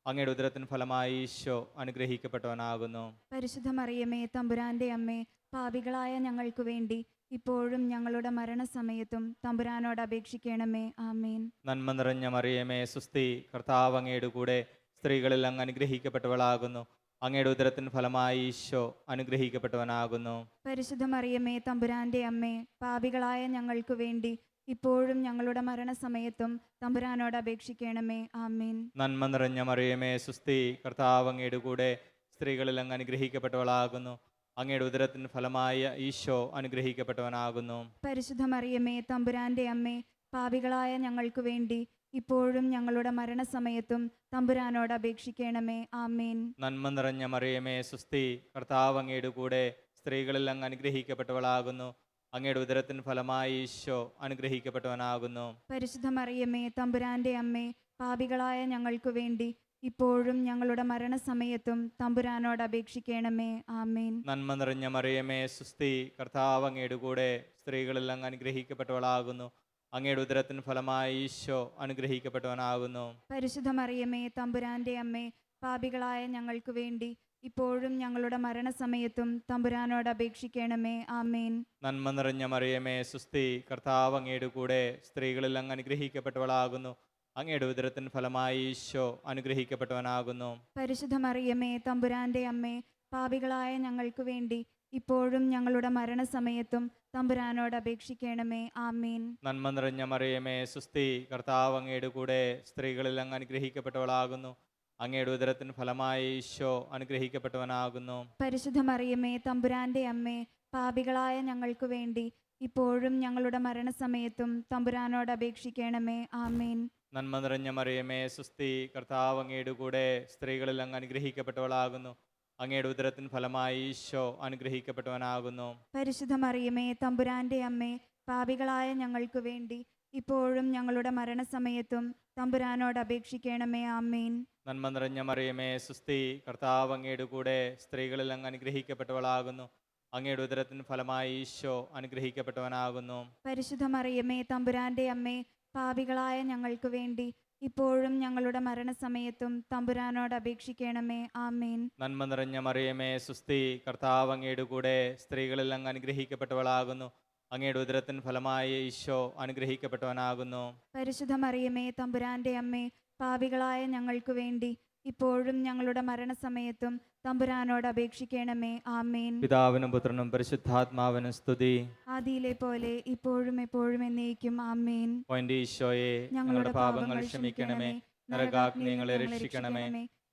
അങ്ങയുടെ ഉദരത്തിൻ ഫലമായി ഈശോ അനുഗ്രഹിക്കപ്പെട്ടവനാകുന്നു. പരിശുദ്ധ മറിയമേ തമ്പുരാന്റെ അമ്മേ, പാപികളായ ഞങ്ങൾക്ക് വേണ്ടി ഇപ്പോഴും ഞങ്ങളുടെ മരണസമയത്തും തമ്പുരാനോട് അപേക്ഷിക്കണമേ. ആമേൻ. നന്മ നിറഞ്ഞ മറിയമേ സുസ്തി, കർത്താവ് അങ്ങയുടെ കൂടെ, സ്ത്രീകളിൽ അങ്ങ് അനുഗ്രഹിക്കപ്പെട്ടവളാകുന്നു. അങ്ങയുടെ ഉദരത്തിൻ ഫലമായി ഈശോ അനുഗ്രഹിക്കപ്പെട്ടവനാകുന്നു. പരിശുദ്ധ മറിയമേ തമ്പുരാന്റെ അമ്മേ, പാപികളായ ഞങ്ങൾക്ക് വേണ്ടി ഇപ്പോഴും ഞങ്ങളുടെ മരണസമയത്തും തമ്പുരാനോട് അപേക്ഷിക്കണമേ. ആമേൻ. നന്മ നിറഞ്ഞ മറിയമേ സുസ്തി, കർത്താവ് അങ്ങയുടെ കൂടെ, സ്ത്രീകളിൽ അങ്ങ് അനുഗ്രഹിക്കപ്പെട്ടവളാകുന്നു. അങ്ങയുടെ ഉദരത്തിൻ ഫലമായ ഈശോ അനുഗ്രഹിക്കപ്പെട്ടവനാകുന്നു. പരിശുദ്ധ മറിയമേ തമ്പുരാന്റെ അമ്മേ, പാപികളായ ഞങ്ങൾക്ക് വേണ്ടി ഇപ്പോഴും ഞങ്ങളുടെ മരണസമയത്തും തമ്പുരാനോട് അപേക്ഷിക്കണമേ. ആമേൻ. നന്മ നിറഞ്ഞ മറിയമേ സുസ്തി, കർത്താവ് അങ്ങയുടെ കൂടെ, സ്ത്രീകളിൽ അങ്ങ് അനുഗ്രഹിക്കപ്പെട്ടവളാകുന്നു. അങ്ങയുടെ ഉദരത്തിൻ ഫലമായി ഈശോ അനുഗ്രഹിക്കപ്പെട്ടവനാകുന്നു. പരിശുദ്ധ മറിയമേ തമ്പുരാന്റെ അമ്മേ, പാപികളായ ഞങ്ങൾക്ക് വേണ്ടി ഇപ്പോഴും ഞങ്ങളുടെ മരണസമയത്തും തമ്പുരാനോട് അപേക്ഷിക്കണമേ. ആമേൻ. നന്മ നിറഞ്ഞ മറിയമേ സുസ്തി, കർത്താവ് അങ്ങയുടെ കൂടെ, സ്ത്രീകളിൽ അങ്ങ് അനുഗ്രഹിക്കപ്പെട്ടവളാകുന്നു. അങ്ങയുടെ ഉദരത്തിൻ ഫലമായി ഈശോ അനുഗ്രഹിക്കപ്പെട്ടവനാകുന്നു. പരിശുദ്ധ മറിയമേ തമ്പുരാന്റെ അമ്മേ, പാപികളായ ഞങ്ങൾക്ക് വേണ്ടി ഇപ്പോഴും ഞങ്ങളുടെ മരണസമയത്തും തമ്പുരാനോട് അപേക്ഷിക്കണമേ. ആമേൻ. നന്മ നിറഞ്ഞ മറിയമേ സുസ്തി, കർത്താവ് അങ്ങയുടെ കൂടെ, സ്ത്രീകളിൽ അങ്ങ് അനുഗ്രഹിക്കപ്പെട്ടവളാകുന്നു. അങ്ങയുടെ ഉദരത്തിൻ ഫലമായി ഈശോ അനുഗ്രഹിക്കപ്പെട്ടവനാകുന്നു. പരിശുദ്ധ മറിയമേ തമ്പുരാന്റെ അമ്മേ, പാപികളായ ഞങ്ങൾക്ക് വേണ്ടി ഇപ്പോഴും ഞങ്ങളുടെ മരണസമയത്തും തമ്പുരാനോട് അപേക്ഷിക്കണമേ. ആമേൻ. നന്മ നിറഞ്ഞ മറിയമേ സുസ്തി, കർത്താവ് അങ്ങയുടെ കൂടെ, സ്ത്രീകളിൽ അങ്ങ് അനുഗ്രഹിക്കപ്പെട്ടവളാകുന്നു. അങ്ങയുടെ ഉദരത്തിൻ ഫലമായി ഈശോ അനുഗ്രഹിക്കപ്പെട്ടവനാകുന്നു. പരിശുദ്ധ മറിയമേ തമ്പുരാന്റെ അമ്മേ, പാപികളായ ഞങ്ങൾക്ക് വേണ്ടി ഇപ്പോഴും ഞങ്ങളുടെ മരണസമയത്തും തമ്പുരാനോട് അപേക്ഷിക്കണമേ. ആമേൻ. നന്മ നിറഞ്ഞ മറിയമേ സുസ്തി, കർത്താവ് അങ്ങയുടെ കൂടെ, സ്ത്രീകളിൽ അങ്ങ് അനുഗ്രഹിക്കപ്പെട്ടവളാകുന്നു. അങ്ങയുടെ ഉദരത്തിൻ ഫലമായി ഈശോ അനുഗ്രഹിക്കപ്പെട്ടവനാകുന്നു. പരിശുദ്ധ മറിയമേ തമ്പുരാന്റെ അമ്മേ, പാപികളായ ഞങ്ങൾക്ക് വേണ്ടി ഇപ്പോഴും ഞങ്ങളുടെ മരണസമയത്തും തമ്പുരാനോട് അപേക്ഷിക്കണമേ. ആമേൻ. നന്മ നിറഞ്ഞ മറിയമേ സുസ്തി, കർത്താവ് അങ്ങയുടെ കൂടെ, സ്ത്രീകളിൽ അങ്ങ് അനുഗ്രഹിക്കപ്പെട്ടവളാകുന്നു. അങ്ങയുടെ ഉദരത്തിൻ ഫലമായി ഈശോ അനുഗ്രഹിക്കപ്പെട്ടവനാകുന്നു. പരിശുദ്ധ മറിയമേ തമ്പുരാന്റെ അമ്മേ, പാപികളായ ഞങ്ങൾക്ക് വേണ്ടി ഇപ്പോഴും ഞങ്ങളുടെ മരണസമയത്തും തമ്പുരാനോട് അപേക്ഷിക്കണമേ. ആമേൻ. നന്മ നിറഞ്ഞ മറിയമേ സുസ്തി, കർത്താവ് അങ്ങയുടെ കൂടെ, സ്ത്രീകളിൽ അങ്ങ് അനുഗ്രഹിക്കപ്പെട്ടവളാകുന്നു. അങ്ങയുടെ ഉദരത്തിൻ ഫലമായി ഈശോ അനുഗ്രഹിക്കപ്പെട്ടവനാകുന്നു. പരിശുദ്ധ മറിയമേ തമ്പുരാന്റെ അമ്മേ, പാപികളായ ഞങ്ങൾക്ക് വേണ്ടി ഇപ്പോഴും ഞങ്ങളുടെ മരണസമയത്തും തമ്പുരാനോട് അപേക്ഷിക്കണമേ. ആമേൻ. പിതാവിനും പുത്രനും പരിശുദ്ധാത്മാവിനും സ്തുതി. ആദിയിലെ പോലെ ഇപ്പോഴും എപ്പോഴും എന്നേക്കും. ആമേൻ. ഓ എൻ്റെ ഈശോയെ, ഞങ്ങളുടെ പാപങ്ങൾ ക്ഷമിക്കണമേ, നരകാഗ്നികളെ രക്ഷിക്കണമേ,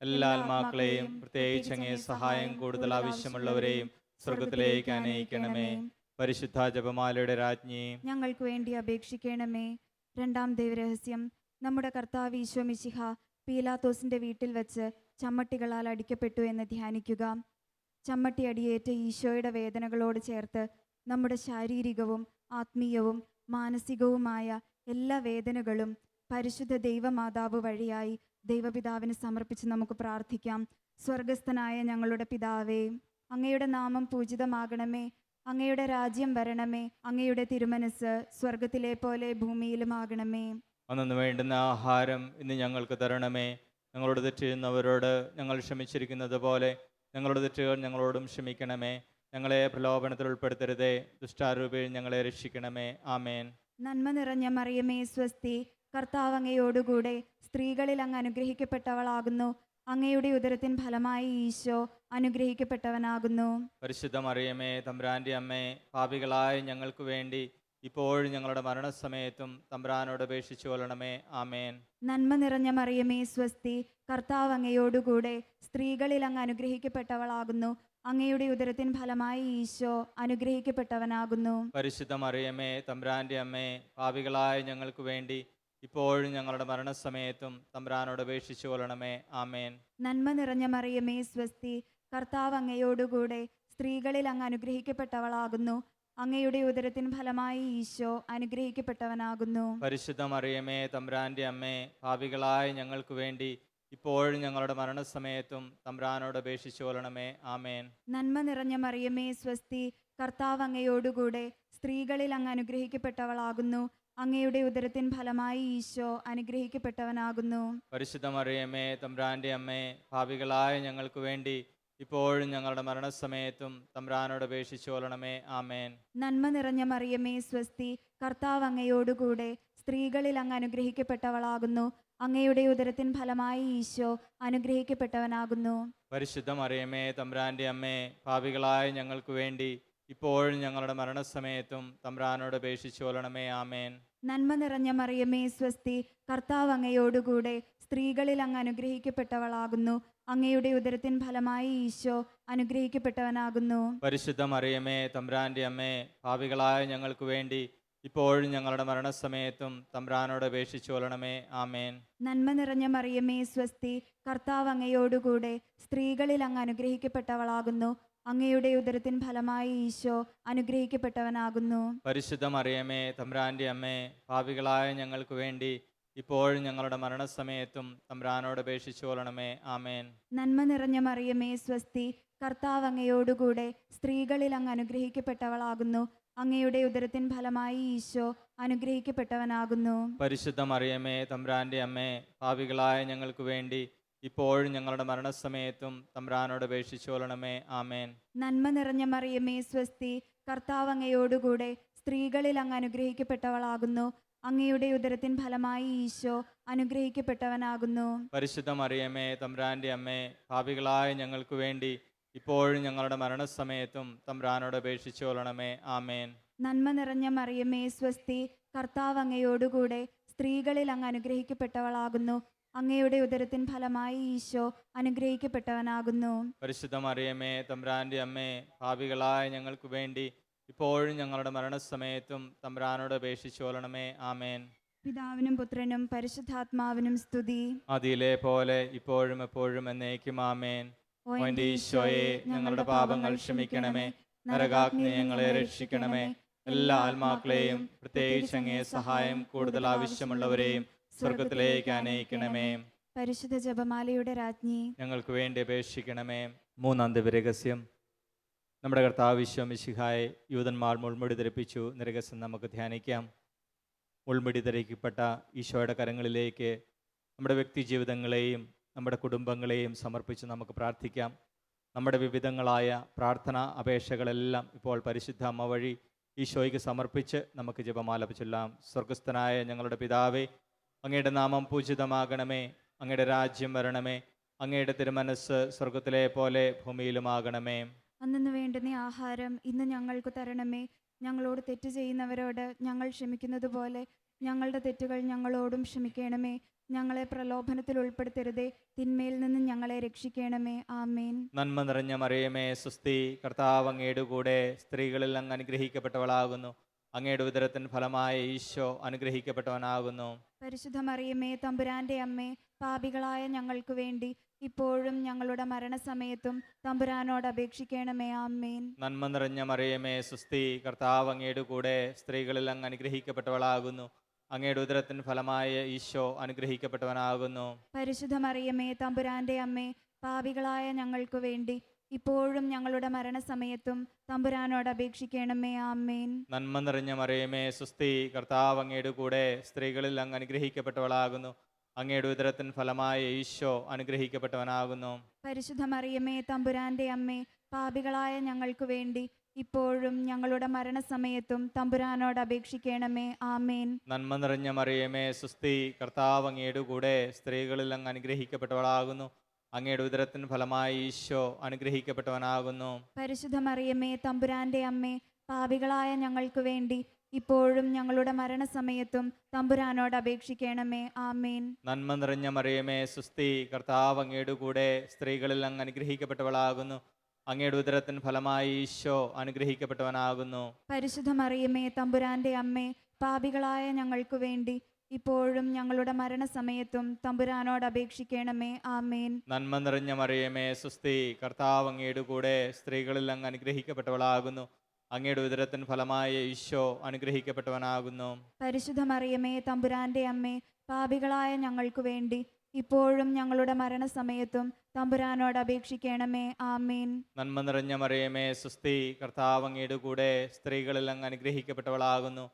എല്ലാ ആത്മാക്കളെയും പ്രത്യേകിച്ച് അങ്ങേ സഹായം കൂടുതൽ ആവശ്യമുള്ളവരെയും സ്വർഗത്തിലേക്ക് അനയിക്കണമേ. പരിശുദ്ധ ജപമാലയുടെ രാജ്ഞി, ഞങ്ങൾക്ക് വേണ്ടി അപേക്ഷിക്കണമേ. രണ്ടാം ദൈവരഹസ്യം. നമ്മുടെ കർത്താവ് ഈശോ മിശിഹ പീലാത്തോസിന്റെ വീട്ടിൽ വച്ച് ചമ്മട്ടികളാൽ അടിക്കപ്പെട്ടു എന്ന് ധ്യാനിക്കുക. ചമ്മട്ടി അടിയേറ്റ ഈശോയുടെ വേദനകളോട് ചേർത്ത് നമ്മുടെ ശാരീരികവും ആത്മീയവും മാനസികവുമായ എല്ലാ വേദനകളും പരിശുദ്ധ ദൈവമാതാവ് വഴിയായി ദൈവപിതാവിന് സമർപ്പിച്ച് നമുക്ക് പ്രാർത്ഥിക്കാം. സ്വർഗസ്ഥനായ ഞങ്ങളുടെ പിതാവേ, അങ്ങയുടെ നാമം പൂജിതമാകണമേ, അങ്ങയുടെ രാജ്യം വരണമേ, അങ്ങയുടെ തിരുമനസ് സ്വർഗത്തിലെ പോലെ ഭൂമിയിലുമാകണമേ. അന്നു വേണ്ടുന്ന ആഹാരം ഇന്ന് ഞങ്ങൾക്ക് തരണമേ. ഞങ്ങളോട് തെറ്റ് ചെയ്യുന്നവരോട് ഞങ്ങൾ ക്ഷമിച്ചിരിക്കുന്നത് പോലെ ഞങ്ങളുടെ തെറ്റുകൾ ഞങ്ങളോടും ക്ഷമിക്കണമേ. ഞങ്ങളെ പ്രലോഭനത്തിൽ ഉൾപ്പെടുത്തരുതേ, ദുഷ്ടാരൂപിയിൽ ഞങ്ങളെ രക്ഷിക്കണമേ. ആമേൻ. നന്മ നിറഞ്ഞ മറിയമേ സ്വസ്തി, കർത്താവ് അങ്ങയോടുകൂടെ, സ്ത്രീകളിൽ അങ്ങ് അനുഗ്രഹിക്കപ്പെട്ടവളാകുന്നു. അങ്ങയുടെ ഉദരത്തിൻ ഫലമായി ഈശോ അനുഗ്രഹിക്കപ്പെട്ടവനാകുന്നു. പരിശുദ്ധ മറിയമേ തമ്പുരാന്റെ അമ്മേ, പാപികളായ ഞങ്ങൾക്ക് വേണ്ടി ഇപ്പോഴും ഞങ്ങളുടെ മരണസമയത്തും തമ്പുരാനോട് അപേക്ഷിച്ചു കൊള്ളണമേ. ആമേൻ. നന്മ നിറഞ്ഞ മറിയമേ സ്വസ്തി, കർത്താവ് അങ്ങയോടുകൂടെ, സ്ത്രീകളിൽ അങ്ങ് അനുഗ്രഹിക്കപ്പെട്ടവളാകുന്നു. അങ്ങയുടെ ഉദരത്തിൻ ഫലമായി ഈശോ അനുഗ്രഹിക്കപ്പെട്ടവനാകുന്നു. പരിശുദ്ധ മറിയമേ തമ്പുരാന്റെ അമ്മേ, പാപികളായ ഞങ്ങൾക്ക് വേണ്ടി ഇപ്പോഴും ഞങ്ങളുടെ മരണസമയത്തും തമ്പുരാനോട് അപേക്ഷിച്ചു കൊള്ളണമേ. ആമേൻ. നന്മ നിറഞ്ഞ മറിയമേ സ്വസ്തി, കർത്താവ് അങ്ങയോടുകൂടെ, സ്ത്രീകളിൽ അങ്ങ് അനുഗ്രഹിക്കപ്പെട്ടവളാകുന്നു. അങ്ങയുടെ ഉദരത്തിൻ ഫലമായി ഈശോ അനുഗ്രഹിക്കപ്പെട്ടവനാകുന്നു. പരിശുദ്ധ മറിയമേ തമ്പുരാന്റെ അമ്മേ, പാപികളായ ഞങ്ങൾക്ക് വേണ്ടി ഇപ്പോഴും ഞങ്ങളുടെ മരണസമയത്തും തമ്പുരാനോട് അപേക്ഷിച്ചു കൊള്ളണമേ. ആമേൻ. നന്മ നിറഞ്ഞ മറിയമേ സ്വസ്തി, കർത്താവ് അങ്ങയോടുകൂടെ, സ്ത്രീകളിൽ അങ്ങ് അനുഗ്രഹിക്കപ്പെട്ടവളാകുന്നു. അങ്ങയുടെ ഉദരത്തിൻ ഫലമായി ഈശോ അനുഗ്രഹിക്കപ്പെട്ടവനാകുന്നു. പരിശുദ്ധ മറിയമേ തമ്പുരാന്റെ അമ്മേ, പാപികളായ ഞങ്ങൾക്ക് വേണ്ടി ഇപ്പോഴും ഞങ്ങളുടെ മരണസമയത്തും തമ്പുരാനോട് അപേക്ഷിച്ചു കൊള്ളണമേ. ആമേൻ. നന്മ നിറഞ്ഞ മറിയമേ സ്വസ്തി, കർത്താവ് അങ്ങയോടുകൂടെ സ്ത്രീകളിൽ അങ്ങ് അനുഗ്രഹിക്കപ്പെട്ടവളാകുന്നു. അങ്ങയുടെ ഉദരത്തിൻ ഫലമായി ഈശോ അനുഗ്രഹിക്കപ്പെട്ടവനാകുന്നു. പരിശുദ്ധ മറിയമേ തമ്പുരാന്റെ അമ്മേ, പാപികളായ ഞങ്ങൾക്ക് വേണ്ടി ഇപ്പോഴും ഞങ്ങളുടെ മരണസമയത്തും തമ്പുരാനോട് അപേക്ഷിച്ചു കൊള്ളണമേ. ആമേൻ. നന്മ നിറഞ്ഞ മറിയമേ സ്വസ്തി, കർത്താവ് അങ്ങയോടുകൂടെ സ്ത്രീകളിൽ അങ്ങ് അനുഗ്രഹിക്കപ്പെട്ടവളാകുന്നു. അങ്ങയുടെ ഉദരത്തിൻ ഫലമായി ഈശോ അനുഗ്രഹിക്കപ്പെട്ടവനാകുന്നു. പരിശുദ്ധ മറിയമേ തമ്പുരാന്റെ അമ്മേ, പാപികളായ ഞങ്ങൾക്ക് വേണ്ടി ഇപ്പോഴും ഞങ്ങളുടെ മരണസമയത്തും തമ്പുരാനോട് അപേക്ഷിച്ചു കൊള്ളണമേ. ആമേൻ. നന്മ നിറഞ്ഞ മറിയമേ സ്വസ്തി, കർത്താവ് അങ്ങയോടുകൂടെ സ്ത്രീകളിൽ അങ്ങ് അനുഗ്രഹിക്കപ്പെട്ടവളാകുന്നു. അങ്ങയുടെ ഉദരത്തിൻ ഫലമായി ഈശോ അനുഗ്രഹിക്കപ്പെട്ടവനാകുന്നു. പരിശുദ്ധ മറിയമേ തമ്പുരാന്റെ അമ്മേ, പാപികളായ ഞങ്ങൾക്ക് വേണ്ടി ഇപ്പോഴും ഞങ്ങളുടെ മരണസമയത്തും തമ്പുരാനോട് അപേക്ഷിച്ചു കൊള്ളണമേ. ആമേൻ. നന്മ നിറഞ്ഞ മറിയമേ സ്വസ്തി, കർത്താവ് അങ്ങയോടുകൂടെ സ്ത്രീകളിൽ അങ്ങ് അനുഗ്രഹിക്കപ്പെട്ടവളാകുന്നു. അങ്ങയുടെ ഉദരത്തിൻ ഫലമായി ഈശോ അനുഗ്രഹിക്കപ്പെട്ടവനാകുന്നു. പരിശുദ്ധ മറിയമേ തമ്പുരാന്റെ അമ്മേ, പാപികളായ ഞങ്ങൾക്ക് വേണ്ടി ഇപ്പോഴും ഞങ്ങളുടെ മരണസമയത്തും തമ്പുരാനോട് അപേക്ഷിച്ചു കൊള്ളണമേ. ആമേൻ. നന്മ നിറഞ്ഞ മറിയമേ സ്വസ്തി, കർത്താവ് അങ്ങയോടുകൂടെ സ്ത്രീകളിൽ അങ്ങ് അനുഗ്രഹിക്കപ്പെട്ടവളാകുന്നു. അങ്ങയുടെ ഉദരത്തിൻ ഫലമായി ഈശോ അനുഗ്രഹിക്കപ്പെട്ടവനാകുന്നു. പരിശുദ്ധ മറിയമേ തമ്പുരാന്റെ അമ്മേ, പാപികളായ ഞങ്ങൾക്ക് വേണ്ടി ഇപ്പോഴും ഞങ്ങളുടെ മരണസമയത്തും തമ്പുരാനോട് അപേക്ഷിച്ചു കൊള്ളണമേ. ആമേൻ. നന്മ നിറഞ്ഞ മറിയമേ സ്വസ്തി, കർത്താവ് അങ്ങയോടുകൂടെ സ്ത്രീകളിൽ അങ്ങ് അനുഗ്രഹിക്കപ്പെട്ടവളാകുന്നു. അങ്ങയുടെ ഉദരത്തിൻ ഫലമായി ഈശോ അനുഗ്രഹിക്കപ്പെട്ടവനാകുന്നു. പരിശുദ്ധ മറിയമേ തമ്പുരാന്റെ അമ്മേ, പാപികളായ ഞങ്ങൾക്ക് വേണ്ടി ഇപ്പോഴും ഞങ്ങളുടെ മരണസമയത്തും തമ്പുരാനോട് അപേക്ഷിച്ചു കൊള്ളണമേ. ആമേൻ. പിതാവിനും പുത്രനും പരിശുദ്ധാത്മാവിനും സ്തുതി. അതിലെ പോലെ ഇപ്പോഴും എപ്പോഴും എന്നേക്കും. ആമേൻ. ഓ എൻ്റെ ഈശോയെ, ഞങ്ങളുടെ പാപങ്ങൾ ക്ഷമിക്കണമേ, നരകാഗ്നി ഞങ്ങളെ രക്ഷിക്കണമേ, എല്ലാ ആത്മാക്കളെയും പ്രത്യേകിച്ച് അങ്ങേ സഹായം കൂടുതൽ ആവശ്യമുള്ളവരെയും സ്വർഗത്തിലേക്ക് ആനയിക്കണമേ. പരിശുദ്ധ ജപമാലയുടെ രാജ്ഞി, ഞങ്ങൾക്ക് വേണ്ടി അപേക്ഷിക്കണമേ. മൂന്നാം ദിവ്യരഹസ്യം. നമ്മുടെ കർത്താവ് ഈശോ മിശിഹായെ യൂതന്മാർ മുൾമുടി ധരിപ്പിച്ചു. നിരഹസ്യം നമുക്ക് ധ്യാനിക്കാം. മുൾമുടി ധരിക്കപ്പെട്ട ഈശോയുടെ കരങ്ങളിലേക്ക് നമ്മുടെ വ്യക്തി ജീവിതങ്ങളെയും നമ്മുടെ കുടുംബങ്ങളെയും സമർപ്പിച്ച് നമുക്ക് പ്രാർത്ഥിക്കാം. നമ്മുടെ വിവിധങ്ങളായ പ്രാർത്ഥനാ അപേക്ഷകളെല്ലാം ഇപ്പോൾ പരിശുദ്ധ അമ്മ വഴി ഈശോയ്ക്ക് സമർപ്പിച്ച് നമുക്ക് ജപമാല ചൊല്ലാം. സ്വർഗസ്ഥനായ ഞങ്ങളുടെ പിതാവേ, അങ്ങയുടെ നാമം പൂജിതമാകണമേ, അങ്ങയുടെ രാജ്യം വരണമേ, അങ്ങയുടെ തിരുമനസ് സ്വർഗത്തിലെ പോലെ ഭൂമിയിലുമാകണമേ. അന്നു വേണ്ടുന്ന ആഹാരം ഇന്ന് ഞങ്ങൾക്ക് തരണമേ. ഞങ്ങളോട് തെറ്റ് ചെയ്യുന്നവരോട് ഞങ്ങൾ ക്ഷമിക്കുന്നത് പോലെ ഞങ്ങളുടെ തെറ്റുകൾ ഞങ്ങളോടും ക്ഷമിക്കണമേ. ഞങ്ങളെ പ്രലോഭനത്തിൽ ഉൾപ്പെടുത്തരുതേ, തിന്മയിൽ നിന്ന് ഞങ്ങളെ രക്ഷിക്കണമേ. ആമേൻ. നന്മ നിറഞ്ഞ മറിയമേ സ്വസ്തി, കർത്താവ് അങ്ങയുടെ കൂടെ സ്ത്രീകളിൽ അങ്ങ് അനുഗ്രഹിക്കപ്പെട്ടവളാകുന്നു. അങ്ങയുടെ ഉദരത്തിൻ ഫലമായ ഈശോ അനുഗ്രഹിക്കപ്പെട്ടവനാകുന്നു. പരിശുദ്ധ മറിയമേ തമ്പുരാന്റെ അമ്മേ, പാപികളായ ഞങ്ങൾക്ക് വേണ്ടി ഇപ്പോഴും ഞങ്ങളുടെ മരണസമയത്തും തമ്പുരാനോട് അപേക്ഷിക്കണമേ. ആമേൻ. നന്മ നിറഞ്ഞ മറിയമേ സ്വസ്തി, കർത്താവ് അങ്ങയുടെ കൂടെ സ്ത്രീകളിൽ അങ്ങ് അനുഗ്രഹിക്കപ്പെട്ടവളാകുന്നു. അങ്ങയുടെ ഉദരത്തിൻ ഫലമായ ഈശോ അനുഗ്രഹിക്കപ്പെട്ടവനാകുന്നു. പരിശുദ്ധ മറിയമേ തമ്പുരാന്റെ അമ്മേ, പാപികളായ ഞങ്ങൾക്ക് വേണ്ടി ഇപ്പോഴും ഞങ്ങളുടെ മരണസമയത്തും തമ്പുരാനോട് അപേക്ഷിക്കണമേ. ആമേൻ. നന്മ നിറഞ്ഞ മറിയമേ സ്വസ്തി, കർത്താവ് അങ്ങയുടെ കൂടെ സ്ത്രീകളിൽ അങ്ങ് അനുഗ്രഹിക്കപ്പെട്ടവളാകുന്നു. അങ്ങയുടെ ഉദരത്തിൻ ഫലമായ ഈശോ അനുഗ്രഹിക്കപ്പെട്ടവനാകുന്നു. പരിശുദ്ധ മറിയമേ തമ്പുരാന്റെ അമ്മേ, പാപികളായ ഞങ്ങൾക്ക് വേണ്ടി ഇപ്പോഴും ഞങ്ങളുടെ മരണസമയത്തും തമ്പുരാനോട് അപേക്ഷിക്കണമേ. ആമേൻ. നന്മ നിറഞ്ഞ മറിയമേ സ്വസ്തി, കർത്താവ് അങ്ങയുടെ കൂടെ സ്ത്രീകളിൽ അങ്ങ് അനുഗ്രഹിക്കപ്പെട്ടവളാകുന്നു. അങ്ങയുടെ ഉദരത്തിൻ ഫലമായ ഈശോ അനുഗ്രഹിക്കപ്പെട്ടവനാകുന്നു. പരിശുദ്ധ മറിയമേ തമ്പുരാന്റെ അമ്മേ, പാപികളായ ഞങ്ങൾക്ക് വേണ്ടി ഇപ്പോഴും ഞങ്ങളുടെ മരണസമയത്തും തമ്പുരാനോട് അപേക്ഷിക്കണമേ. ആമേൻ. നന്മ നിറഞ്ഞ മറിയമേ സ്വസ്തി, കർത്താവ് അങ്ങയുടെ കൂടെ സ്ത്രീകളിൽ അങ്ങ് അനുഗ്രഹിക്കപ്പെട്ടവളാകുന്നു. അങ്ങയുടെ ഉദരത്തിൻ ഫലമായ ഈശോ അനുഗ്രഹിക്കപ്പെട്ടവനാകുന്നു. പരിശുദ്ധ മറിയമേ തമ്പുരാന്റെ അമ്മേ, പാപികളായ ഞങ്ങൾക്ക് വേണ്ടി ഇപ്പോഴും ഞങ്ങളുടെ മരണസമയത്തും തമ്പുരാനോട് അപേക്ഷിക്കണമേ. ആമേൻ. നന്മ നിറഞ്ഞ മറിയമേ സ്വസ്തി, കർത്താവ് അങ്ങയുടെ കൂടെ സ്ത്രീകളിൽ അങ്ങ് അനുഗ്രഹിക്കപ്പെട്ടവളാകുന്നു. അങ്ങയുടെ ഉദരത്തിൻ ഫലമായ ഈശോ അനുഗ്രഹിക്കപ്പെട്ടവനാകുന്നു. പരിശുദ്ധ മറിയമേ തമ്പുരാന്റെ അമ്മേ, പാപികളായ ഞങ്ങൾക്ക് വേണ്ടി ഇപ്പോഴും ഞങ്ങളുടെ മരണസമയത്തും തമ്പുരാനോട് അപേക്ഷിക്കണമേ. ആമേൻ. നന്മ നിറഞ്ഞ മറിയമേ സ്വസ്തി, കർത്താവ് അങ്ങയുടെ കൂടെ സ്ത്രീകളിൽ അങ്ങ് അനുഗ്രഹിക്കപ്പെട്ടവളാകുന്നു.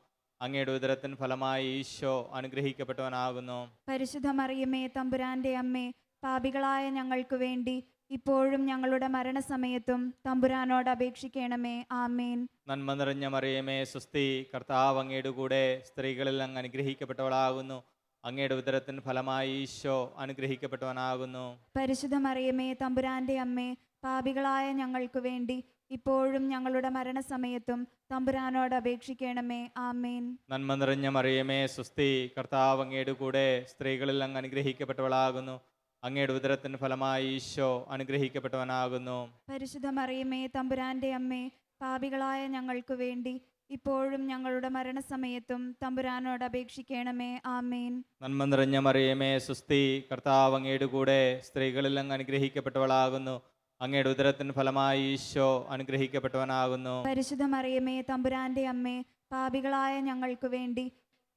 അങ്ങയുടെ ഉദരത്തിൻ ഫലമായി ഈശോ അനുഗ്രഹിക്കപ്പെട്ടവനാകുന്നു. പരിശുദ്ധ മറിയമേ തമ്പുരാന്റെ അമ്മേ, പാപികളായ ഞങ്ങൾക്ക് വേണ്ടി ഇപ്പോഴും ഞങ്ങളുടെ മരണസമയത്തും തമ്പുരാനോട് അപേക്ഷിക്കണമേ. ആമേൻ. നന്മ നിറഞ്ഞ മറിയമേ സ്വസ്തി, കർത്താവ് അങ്ങയുടെ കൂടെ സ്ത്രീകളിൽ അങ്ങ് അനുഗ്രഹിക്കപ്പെട്ടവളാകുന്നു. അങ്ങയുടെ ഉദരത്തിൻ ഫലമായി ഈശോ അനുഗ്രഹിക്കപ്പെട്ടവനാകുന്നു. പരിശുദ്ധ മറിയമേ തമ്പുരാന്റെ അമ്മേ, പാപികളായ ഞങ്ങൾക്ക് വേണ്ടി ഇപ്പോഴും ഞങ്ങളുടെ മരണസമയത്തും തമ്പുരാനോട് അപേക്ഷിക്കണമേ. ആമേൻ. നന്മ നിറഞ്ഞ മറിയമേ സ്വസ്തി, കർത്താവ് അങ്ങയുടെ കൂടെ സ്ത്രീകളിൽ അങ്ങ് അനുഗ്രഹിക്കപ്പെട്ടവളാകുന്നു. അങ്ങയുടെ ഉദരത്തിൻ ഫലമായി ഈശോ അനുഗ്രഹിക്കപ്പെട്ടവനാകുന്നു. പരിശുദ്ധ മറിയമേ തമ്പുരാന്റെ അമ്മേ, പാപികളായ ഞങ്ങൾക്ക് വേണ്ടി ഇപ്പോഴും ഞങ്ങളുടെ മരണസമയത്തും തമ്പുരാനോട് അപേക്ഷിക്കണമേ. ആമേൻ. നന്മ നിറഞ്ഞ മറിയമേ സ്വസ്തി, കർത്താവ് അങ്ങയുടെ കൂടെ സ്ത്രീകളിൽ അങ്ങ് അനുഗ്രഹിക്കപ്പെട്ടവളാകുന്നു. അങ്ങയുടെ ഉദരത്തിൻ ഫലമായി ഈശോ അനുഗ്രഹിക്കപ്പെട്ടവനാകുന്നു. പരിശുദ്ധ മറിയമേ തമ്പുരാന്റെ അമ്മേ, പാപികളായ ഞങ്ങൾക്ക് വേണ്ടി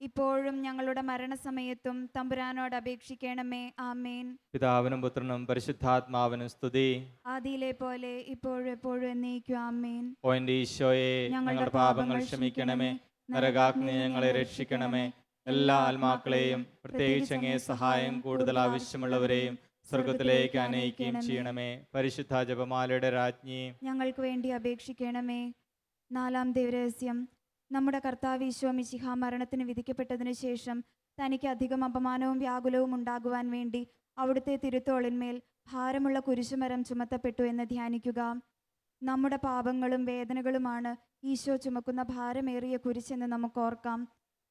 ഇപ്പോഴും ഞങ്ങളുടെ മരണസമയത്തും തമ്പുരാനോട് അപേക്ഷിക്കണമേ. ആമേൻ. പിതാവിനും പുത്രനും പരിശുദ്ധാത്മാവിനും സ്തുതി. ആദിയിലെ പോലെ ഇപ്പോഴും എപ്പോഴും എന്നേക്കും. ആമേൻ. ഓ എൻ്റെ ഈശോയെ, ഞങ്ങളുടെ പാപങ്ങൾ ക്ഷമിക്കണമേ, നരകാഗ്നി ഞങ്ങളെ രക്ഷിക്കണമേ, എല്ലാ ആത്മാക്കളെയും പ്രത്യേകിച്ച് അങ്ങേ സഹായം കൂടുതൽ ആവശ്യമുള്ളവരെയും സ്വർഗത്തിലേക്ക് അനയിക്കുകയും ചെയ്യണമേ. പരിശുദ്ധ ജപമാലയുടെ രാജ്ഞി, ഞങ്ങൾക്ക് വേണ്ടി അപേക്ഷിക്കണമേ. നാലാം ദേവരഹസ്യം. നമ്മുടെ കർത്താവ് ഈശോ മിശിഹാ മരണത്തിന് വിധിക്കപ്പെട്ടതിന് ശേഷം തനിക്ക് അധികം അപമാനവും വ്യാകുലവും ഉണ്ടാകുവാൻ വേണ്ടി അവിടുത്തെ തിരുത്തോളിന്മേൽ ഭാരമുള്ള കുരിശുമരം ചുമത്തപ്പെട്ടു എന്ന് ധ്യാനിക്കുക. നമ്മുടെ പാപങ്ങളും വേദനകളുമാണ് ഈശോ ചുമക്കുന്ന ഭാരമേറിയ കുരിശെന്ന് നമുക്ക് ഓർക്കാം.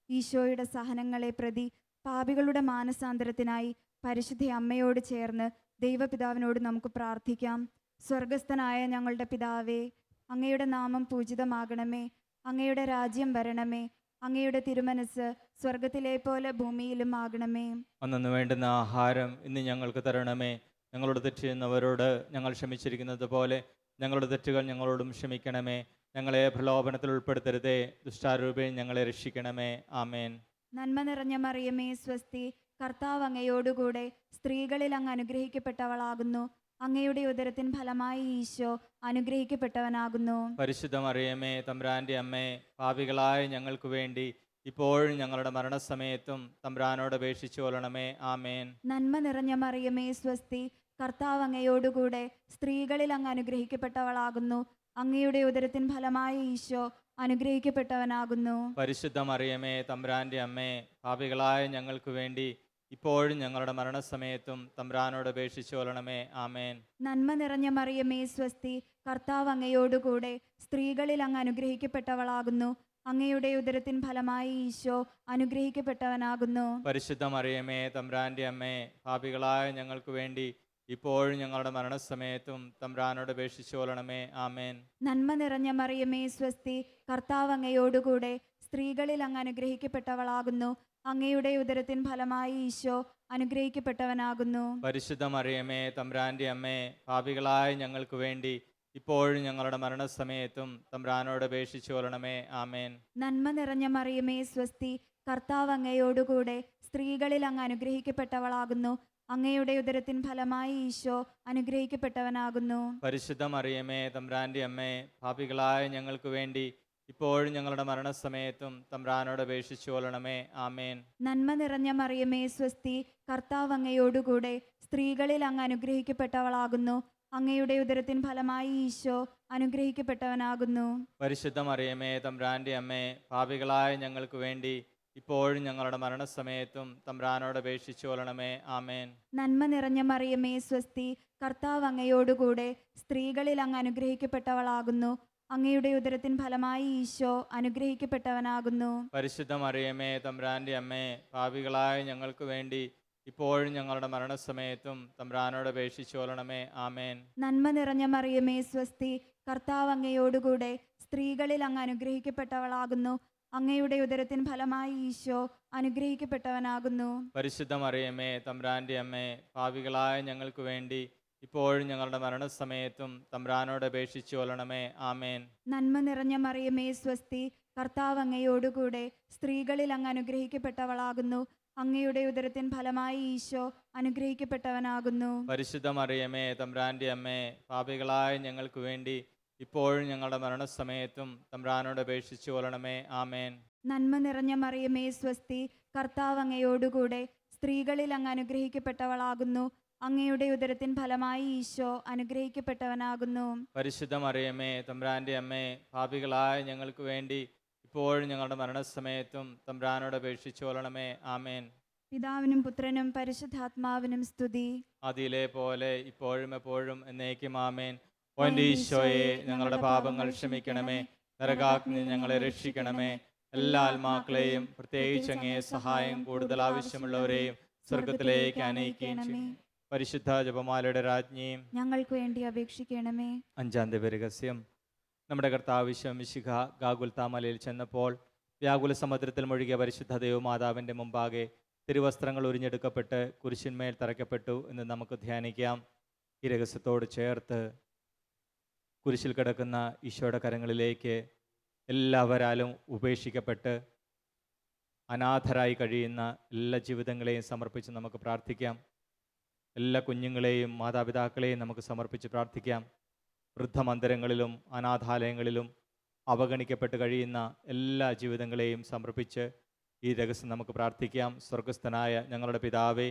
ഈശോയുടെ സഹനങ്ങളെ പ്രതി പാപികളുടെ മാനസാന്തരത്തിനായി പരിശുദ്ധ അമ്മയോട് ചേർന്ന് ദൈവപിതാവിനോട് നമുക്ക് പ്രാർത്ഥിക്കാം. സ്വർഗസ്ഥനായ ഞങ്ങളുടെ പിതാവേ, അങ്ങയുടെ നാമം പൂജിതമാകണമേ, അങ്ങയുടെ രാജ്യം വരണമേ, അങ്ങയുടെ തിരുമനസ് സ്വർഗത്തിലെ പോലെ ഭൂമിയിലും ആകണമേ. അന്നു വേണ്ടുന്ന ആഹാരം ഇന്ന് ഞങ്ങൾക്ക് തരണമേ. ഞങ്ങളോട് തെറ്റ് ചെയ്യുന്നവരോട് ഞങ്ങൾ ക്ഷമിച്ചിരിക്കുന്നത് പോലെ ഞങ്ങളുടെ തെറ്റുകൾ ഞങ്ങളോടും ക്ഷമിക്കണമേ. ഞങ്ങളെ പ്രലോഭനത്തിൽ ഉൾപ്പെടുത്തരുതേ, ദുഷ്ടാരൂപയിൽ ഞങ്ങളെ രക്ഷിക്കണമേ. ആമേൻ. നന്മ നിറഞ്ഞ മറിയമേ സ്വസ്തി, കർത്താവ് അങ്ങയോടുകൂടെ സ്ത്രീകളിൽ അങ്ങ് അനുഗ്രഹിക്കപ്പെട്ടവളാകുന്നു. അങ്ങയുടെ ഉദരത്തിൻ ഫലമായി ഈശോ അനുഗ്രഹിക്കപ്പെട്ടവനാകുന്നു. പരിശുദ്ധ മറിയമേ തമ്പുരാന്റെ അമ്മേ, പാപികളായ ഞങ്ങൾക്ക് വേണ്ടി ഇപ്പോഴും ഞങ്ങളുടെ മരണസമയത്തും തമ്പുരാനോട് അപേക്ഷിച്ചു കൊള്ളണമേ. ആമേൻ. നന്മ നിറഞ്ഞ മറിയമേ സ്വസ്തി, കർത്താവ് അങ്ങയോടുകൂടെ സ്ത്രീകളിൽ അങ്ങ് അനുഗ്രഹിക്കപ്പെട്ടവളാകുന്നു. അങ്ങയുടെ ഉദരത്തിൻ ഫലമായി ഈശോ അനുഗ്രഹിക്കപ്പെട്ടവനാകുന്നു. പരിശുദ്ധ മറിയമേ തമ്പുരാന്റെ അമ്മേ, പാപികളായ ഞങ്ങൾക്ക് വേണ്ടി ഇപ്പോഴും ഞങ്ങളുടെ മരണസമയത്തും തമ്പുരാനോട് അപേക്ഷിച്ചു കൊള്ളണമേ. ആമേൻ. നന്മ നിറഞ്ഞ മറിയമേ സ്വസ്തി, കർത്താവ് അങ്ങയോടുകൂടെ സ്ത്രീകളിൽ അങ്ങ് അനുഗ്രഹിക്കപ്പെട്ടവളാകുന്നു. അങ്ങയുടെ ഉദരത്തിൻ ഫലമായി ഈശോ അനുഗ്രഹിക്കപ്പെട്ടവനാകുന്നു. പരിശുദ്ധ മറിയമേ തമ്പുരാന്റെ അമ്മേ, പാപികളായ ഞങ്ങൾക്ക് വേണ്ടി ഇപ്പോഴും ഞങ്ങളുടെ മരണസമയത്തും തമ്പുരാനോട് അപേക്ഷിച്ചു കൊള്ളണമേ. ആമേൻ. നന്മ നിറഞ്ഞ മറിയമേ സ്വസ്തി, കർത്താവ് അങ്ങയോടുകൂടെ സ്ത്രീകളിൽ അങ്ങ് അനുഗ്രഹിക്കപ്പെട്ടവളാകുന്നു. അങ്ങയുടെ ഉദരത്തിൻ ഫലമായി ഈശോ അനുഗ്രഹിക്കപ്പെട്ടവനാകുന്നു. പരിശുദ്ധ മറിയമേ തമ്പുരാന്റെ അമ്മേ, പാപികളായ ഞങ്ങൾക്ക് വേണ്ടി ഇപ്പോഴും ഞങ്ങളുടെ മരണസമയത്തും തമ്പുരാനോട് അപേക്ഷിച്ചു കൊള്ളണമേ. ആമേൻ. നന്മ നിറഞ്ഞ മറിയമേ സ്വസ്തി, കർത്താവ് അങ്ങയോടുകൂടെ സ്ത്രീകളിൽ അങ്ങ് അനുഗ്രഹിക്കപ്പെട്ടവളാകുന്നു. അങ്ങയുടെ ഉദരത്തിൻ ഫലമായി ഈശോ അനുഗ്രഹിക്കപ്പെട്ടവനാകുന്നു. പരിശുദ്ധ മറിയമേ തമ്പുരാന്റെ അമ്മേ, പാപികളായ ഞങ്ങൾക്ക് വേണ്ടി ഇപ്പോഴും ഞങ്ങളുടെ മരണസമയത്തും തമ്പുരാനോട് അപേക്ഷിച്ചു കൊള്ളണമേ. ആമേൻ. നന്മ നിറഞ്ഞ മറിയമേ സ്വസ്തി, കർത്താവ് അങ്ങയോടുകൂടെ സ്ത്രീകളിൽ അങ്ങ് അനുഗ്രഹിക്കപ്പെട്ടവളാകുന്നു. അങ്ങയുടെ ഉദരത്തിൻ ഫലമായി ഈശോ അനുഗ്രഹിക്കപ്പെട്ടവനാകുന്നു. പരിശുദ്ധ മറിയമേ തമ്പുരാന്റെ അമ്മേ, പാപികളായ ഞങ്ങൾക്ക് വേണ്ടി ഇപ്പോഴും ഞങ്ങളുടെ മരണസമയത്തും തമ്പുരാനോട് അപേക്ഷിച്ചു കൊള്ളണമേ. ആമേൻ. നന്മ നിറഞ്ഞ മറിയമേ സ്വസ്തി, കർത്താവ് അങ്ങയോടുകൂടെ സ്ത്രീകളിൽ അങ്ങ് അനുഗ്രഹിക്കപ്പെട്ടവളാകുന്നു. അങ്ങയുടെ ഉദരത്തിൻ ഫലമായി ഈശോ അനുഗ്രഹിക്കപ്പെട്ടവനാകുന്നു. പരിശുദ്ധ മറിയമേ തമ്പുരാന്റെ അമ്മേ, പാപികളായ ഞങ്ങൾക്ക് വേണ്ടി ഇപ്പോഴും ഞങ്ങളുടെ മരണസമയത്തും തമ്പുരാനോട് അപേക്ഷിച്ചു കൊള്ളണമേ. ആമേൻ. നന്മ നിറഞ്ഞ മറിയമേ സ്വസ്തി, കർത്താവ് അങ്ങയോടുകൂടെ സ്ത്രീകളിൽ അങ്ങ് അനുഗ്രഹിക്കപ്പെട്ടവളാകുന്നു. അങ്ങയുടെ ഉദരത്തിൻ ഫലമായി ഈശോ അനുഗ്രഹിക്കപ്പെട്ടവനാകുന്നു. പരിശുദ്ധ മറിയമേ തമ്പുരാന്റെ അമ്മേ, പാപികളായ ഞങ്ങൾക്ക് വേണ്ടി ഇപ്പോഴും ഞങ്ങളുടെ മരണസമയത്തും തമ്പുരാനോട് അപേക്ഷിച്ചു കൊള്ളണമേ. ആമേൻ. നന്മ നിറഞ്ഞ മറിയമേ സ്വസ്തി, കർത്താവ് അങ്ങയോടുകൂടെ സ്ത്രീകളിൽ അങ്ങ് അനുഗ്രഹിക്കപ്പെട്ടവളാകുന്നു. അങ്ങയുടെ ഉദരത്തിൻ ഫലമായി ഈശോ അനുഗ്രഹിക്കപ്പെട്ടവനാകുന്നു. പരിശുദ്ധ മറിയമേ തമ്പുരാന്റെ അമ്മേ, പാപികളായ ഞങ്ങൾക്ക് വേണ്ടി ഇപ്പോഴും ഞങ്ങളുടെ മരണസമയത്തും തമ്പുരാനോട് അപേക്ഷിച്ചു കൊള്ളണമേ. ആമേൻ. നന്മ നിറഞ്ഞ മറിയമേ സ്വസ്തി, കർത്താവ് അങ്ങയോടുകൂടെ സ്ത്രീകളിൽ അങ്ങ് അനുഗ്രഹിക്കപ്പെട്ടവളാകുന്നു. അങ്ങയുടെ ഉദരത്തിൻ ഫലമായി ഈശോ അനുഗ്രഹിക്കപ്പെട്ടവനാകുന്നു. പരിശുദ്ധ മറിയമേ തമ്പുരാന്റെ അമ്മേ, പാപികളായ ഞങ്ങൾക്ക് വേണ്ടി ഇപ്പോഴും ഞങ്ങളുടെ മരണസമയത്തും തമ്പുരാനോട് അപേക്ഷിച്ചു കൊള്ളണമേ. ആമേൻ. പിതാവിനും പുത്രനും പരിശുദ്ധാത്മാവിനും സ്തുതി. അതിലെ പോലെ ഇപ്പോഴും എപ്പോഴും എന്നേക്കും. ആമേൻ. ഓ എൻ്റെ ഈശോയെ, ഞങ്ങളുടെ പാപങ്ങൾ ക്ഷമിക്കണമേ. നരകാഗ്നി ഞങ്ങളെ രക്ഷിക്കണമേ. എല്ലാ ആത്മാക്കളെയും പ്രത്യേകിച്ച് അങ്ങേ സഹായം കൂടുതൽ ആവശ്യമുള്ളവരെയും സ്വർഗത്തിലേക്ക് അനയിക്കുകയും ചെയ്യും. പരിശുദ്ധ ജപമാലയുടെ രാജ്ഞിയും ഞങ്ങൾക്ക് വേണ്ടി അപേക്ഷിക്കണമേ. അഞ്ചാം ദിവ്യരഹസ്യം. നമ്മുടെ കർത്താവ് ഈശോ മിശിഹ ഗാഗുൽത്താ മലയിൽ ചെന്നപ്പോൾ വ്യാകുല സമുദ്രത്തിൽ മുഴുകിയ പരിശുദ്ധ ദൈവമാതാവിൻ്റെ മുമ്പാകെ തിരുവസ്ത്രങ്ങൾ ഉരിഞ്ഞെടുക്കപ്പെട്ട് കുരിശിന്മേൽ തറയ്ക്കപ്പെട്ടു എന്ന് നമുക്ക് ധ്യാനിക്കാം. ഈ രഹസ്യത്തോട് ചേർത്ത് കുരിശിൽ കിടക്കുന്ന ഈശോയുടെ കരങ്ങളിലേക്ക് എല്ലാവരാലും ഉപേക്ഷിക്കപ്പെട്ട് അനാഥരായി കഴിയുന്ന എല്ലാ ജീവിതങ്ങളെയും സമർപ്പിച്ച് നമുക്ക് പ്രാർത്ഥിക്കാം. എല്ലാ കുഞ്ഞുങ്ങളെയും മാതാപിതാക്കളെയും നമുക്ക് സമർപ്പിച്ച് പ്രാർത്ഥിക്കാം. വൃദ്ധമന്ദിരങ്ങളിലും അനാഥാലയങ്ങളിലും അവഗണിക്കപ്പെട്ട് കഴിയുന്ന എല്ലാ ജീവിതങ്ങളെയും സമർപ്പിച്ച് ഈ രഹസ്യം നമുക്ക് പ്രാർത്ഥിക്കാം. സ്വർഗസ്ഥനായ ഞങ്ങളുടെ പിതാവേ,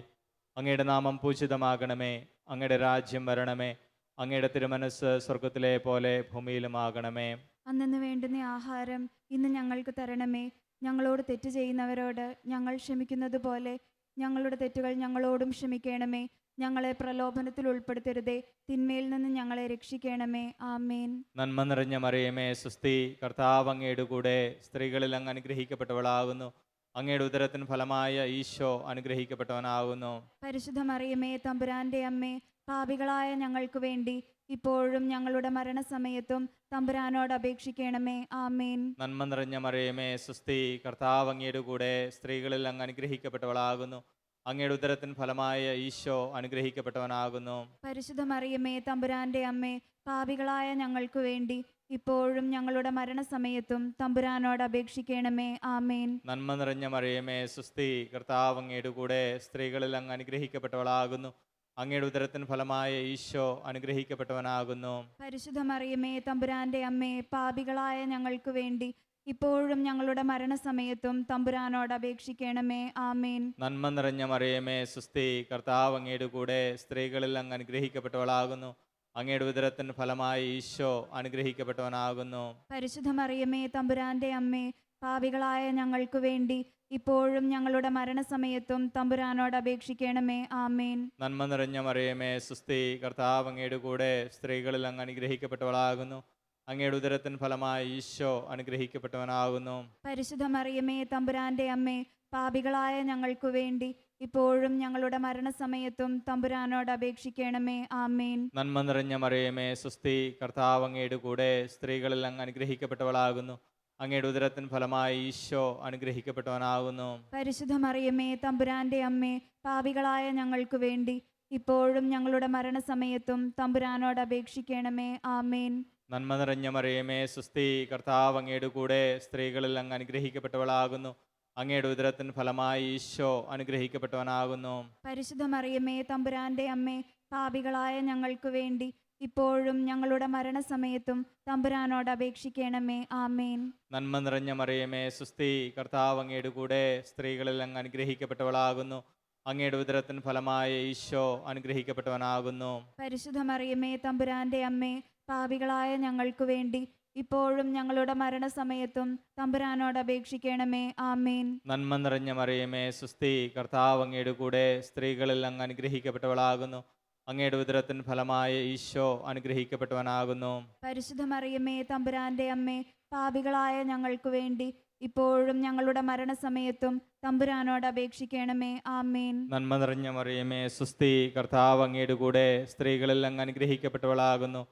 അങ്ങയുടെ നാമം പൂജിതമാകണമേ. അങ്ങയുടെ രാജ്യം വരണമേ. അങ്ങയുടെ തിരുമനസ് സ്വർഗത്തിലെ പോലെ ഭൂമിയിലുമാകണമേ. അന്നു വേണ്ടുന്ന ആഹാരം ഇന്ന് ഞങ്ങൾക്ക് തരണമേ. ഞങ്ങളോട് തെറ്റ് ചെയ്യുന്നവരോട് ഞങ്ങൾ ക്ഷമിക്കുന്നത് പോലെ ഞങ്ങളുടെ തെറ്റുകൾ ഞങ്ങളോടും ക്ഷമിക്കണമേ. ഞങ്ങളെ പ്രലോഭനത്തിൽ ഉൾപ്പെടുത്തരുതേ, തിന്മയിൽ നിന്ന് ഞങ്ങളെ രക്ഷിക്കണമേ. ആമേൻ. നന്മ നിറഞ്ഞ മറിയമേ സ്വസ്തി, കർത്താവ് അങ്ങയുടെ കൂടെ സ്ത്രീകളിൽ അങ്ങ് അനുഗ്രഹിക്കപ്പെട്ടവളാകുന്നു. അങ്ങയുടെ ഉദരത്തിന് ഫലമായ ഈശോ അനുഗ്രഹിക്കപ്പെട്ടവനാകുന്നു. പരിശുദ്ധ മറിയമേ തമ്പുരാന്റെ അമ്മേ, പാപികളായ ഞങ്ങൾക്ക് വേണ്ടി ഇപ്പോഴും ഞങ്ങളുടെ മരണസമയത്തും തമ്പുരാനോട് അപേക്ഷിക്കണമേ. ആമേൻ. നന്മ നിറഞ്ഞ മറിയമേ സ്വസ്തി, കർത്താവ് അങ്ങയുടെ കൂടെ സ്ത്രീകളിൽ അങ്ങ് അനുഗ്രഹിക്കപ്പെട്ടവളാകുന്നു. അങ്ങയുടെ ഉദരത്തിന് ഫലമായ ഈശോ അനുഗ്രഹിക്കപ്പെട്ടവനാകുന്നു. പരിശുദ്ധ മറിയമേ തമ്പുരാന്റെ അമ്മേ, പാപികളായ ഞങ്ങൾക്ക് വേണ്ടി ഇപ്പോഴും ഞങ്ങളുടെ മരണസമയത്തും തമ്പുരാനോട് അപേക്ഷിക്കണമേ. ആമേൻ. നന്മ നിറഞ്ഞ മറിയമേ സ്വസ്തി, കർത്താവ് അങ്ങയുടെ കൂടെ സ്ത്രീകളിൽ അങ്ങ് അനുഗ്രഹിക്കപ്പെട്ടവളാകുന്നു. അങ്ങയുടെ ഉദരത്തിന് ഫലമായ ഈശോ അനുഗ്രഹിക്കപ്പെട്ടവനാകുന്നു. പരിശുദ്ധ മറിയമേ തമ്പുരാന്റെ അമ്മേ, പാപികളായ ഞങ്ങൾക്ക് വേണ്ടി ഇപ്പോഴും ഞങ്ങളുടെ മരണസമയത്തും തമ്പുരാനോട് അപേക്ഷിക്കണമേ. ആമേൻ. നന്മ നിറഞ്ഞ മറിയമേ സ്വസ്തി, കർത്താവ് അങ്ങയുടെ കൂടെ സ്ത്രീകളിൽ അങ്ങ് അനുഗ്രഹിക്കപ്പെട്ടവളാകുന്നു. അങ്ങയുടെ ഉദരത്തിന് ഫലമായ ഈശോ അനുഗ്രഹിക്കപ്പെട്ടവനാകുന്നു. പരിശുദ്ധ മറിയമേ തമ്പുരാന്റെ അമ്മേ, പാപികളായ ഞങ്ങൾക്ക് വേണ്ടി ഇപ്പോഴും ഞങ്ങളുടെ മരണസമയത്തും തമ്പുരാനോട് അപേക്ഷിക്കണമേ. ആമേൻ. നന്മ നിറഞ്ഞ മറിയമേ സ്വസ്തി, കർത്താവ് അങ്ങയുടെ കൂടെ സ്ത്രീകളിൽ അങ്ങ് അനുഗ്രഹിക്കപ്പെട്ടവളാകുന്നു. അങ്ങയുടെ ഉദരത്തിന് ഫലമായ ഈശോ അനുഗ്രഹിക്കപ്പെട്ടവനാകുന്നു. പരിശുദ്ധ മറിയമേ തമ്പുരാന്റെ അമ്മേ, പാപികളായ ഞങ്ങൾക്ക് വേണ്ടി ഇപ്പോഴും ഞങ്ങളുടെ മരണസമയത്തും തമ്പുരാനോട് അപേക്ഷിക്കണമേ. ആമേൻ. നന്മ നിറഞ്ഞ മറിയമേ സ്വസ്തി, കർത്താവ് അങ്ങയുടെ കൂടെ സ്ത്രീകളിൽ അങ്ങ് അനുഗ്രഹിക്കപ്പെട്ടവളാകുന്നു. അങ്ങയുടെ ഉദരത്തിന് ഫലമായ ഈശോ അനുഗ്രഹിക്കപ്പെട്ടവനാകുന്നു. പരിശുദ്ധ മറിയമേ തമ്പുരാന്റെ അമ്മേ, പാപികളായ ഞങ്ങൾക്ക് വേണ്ടി ഇപ്പോഴും ഞങ്ങളുടെ മരണസമയത്തും തമ്പുരാനോട് അപേക്ഷിക്കണമേ. ആമേൻ. നന്മ നിറഞ്ഞ മറിയമേ സ്വസ്തി, കർത്താവ് അങ്ങയുടെ കൂടെ സ്ത്രീകളിൽ അങ്ങ് അനുഗ്രഹിക്കപ്പെട്ടവളാകുന്നു. അങ്ങയുടെ ഉദരത്തിന് ഫലമായ ഈശോ അനുഗ്രഹിക്കപ്പെട്ടവനാകുന്നു. പരിശുദ്ധ മറിയമേ തമ്പുരാന്റെ അമ്മേ, പാപികളായ ഞങ്ങൾക്ക് വേണ്ടി ഇപ്പോഴും ഞങ്ങളുടെ മരണസമയത്തും തമ്പുരാനോട് അപേക്ഷിക്കണമേ. ആമേൻ. നന്മ നിറഞ്ഞ മറിയമേ സ്വസ്തി, കർത്താവ് അങ്ങയുടെ കൂടെ സ്ത്രീകളിൽ അങ്ങ് അനുഗ്രഹിക്കപ്പെട്ടവളാകുന്നു. അങ്ങയുടെ ഉദരത്തിന് ഫലമായ ഈശോ അനുഗ്രഹിക്കപ്പെട്ടവനാകുന്നു. പരിശുദ്ധ മറിയമേ തമ്പുരാന്റെ അമ്മേ, പാപികളായ ഞങ്ങൾക്ക് വേണ്ടി ഇപ്പോഴും ഞങ്ങളുടെ മരണസമയത്തും തമ്പുരാനോട് അപേക്ഷിക്കണമേ. ആമേൻ. നന്മ നിറഞ്ഞ മറിയമേ സ്വസ്തി, കർത്താവ് അങ്ങയുടെ കൂടെ സ്ത്രീകളിൽ അങ്ങ് അനുഗ്രഹിക്കപ്പെട്ടവളാകുന്നു. അങ്ങയുടെ ഉദരത്തിന് ഫലമായ ഈശോ അനുഗ്രഹിക്കപ്പെട്ടവനാകുന്നു. പരിശുദ്ധ മറിയമേ തമ്പുരാന്റെ അമ്മേ, പാപികളായ ഞങ്ങൾക്ക് വേണ്ടി ഇപ്പോഴും ഞങ്ങളുടെ മരണസമയത്തും തമ്പുരാനോട് അപേക്ഷിക്കണമേ. ആമേൻ. നന്മ നിറഞ്ഞ മറിയമേ സ്വസ്തി, കർത്താവ് അങ്ങയുടെ കൂടെ സ്ത്രീകളിൽ അങ്ങ് അനുഗ്രഹിക്കപ്പെട്ടവളാകുന്നു.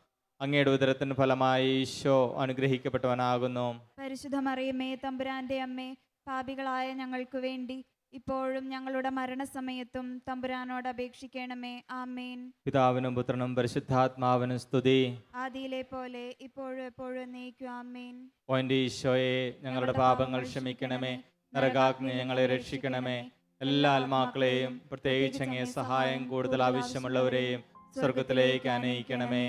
അങ്ങയുടെ ഉദരത്തിന് ഫലമായ ഈശോ അനുഗ്രഹിക്കപ്പെട്ടവനാകുന്നു. പരിശുദ്ധ മറിയമേ തമ്പുരാന്റെ അമ്മേ, പാപികളായ ഞങ്ങൾക്ക് വേണ്ടി ഇപ്പോഴും ഞങ്ങളുടെ മരണസമയത്തും തമ്പുരാനോട് അപേക്ഷിക്കണമേ. ആമേൻ. പിതാവിനും പുത്രനും പരിശുദ്ധാത്മാവിനും സ്തുതി. ആദിയിലെ പോലെ ഇപ്പോഴും എപ്പോഴും എന്നേക്കും. ആമേൻ. ഓ എൻ്റെ ഈശോയെ, ഞങ്ങളുടെ പാപങ്ങൾ ക്ഷമിക്കണമേ. നരകാഗ്നി ഞങ്ങളെ രക്ഷിക്കണമേ. എല്ലാ ആത്മാക്കളെയും പ്രത്യേകിച്ച് അങ്ങേ സഹായം കൂടുതൽ ആവശ്യമുള്ളവരെയും സ്വർഗത്തിലേക്ക് അനയിക്കണമേ.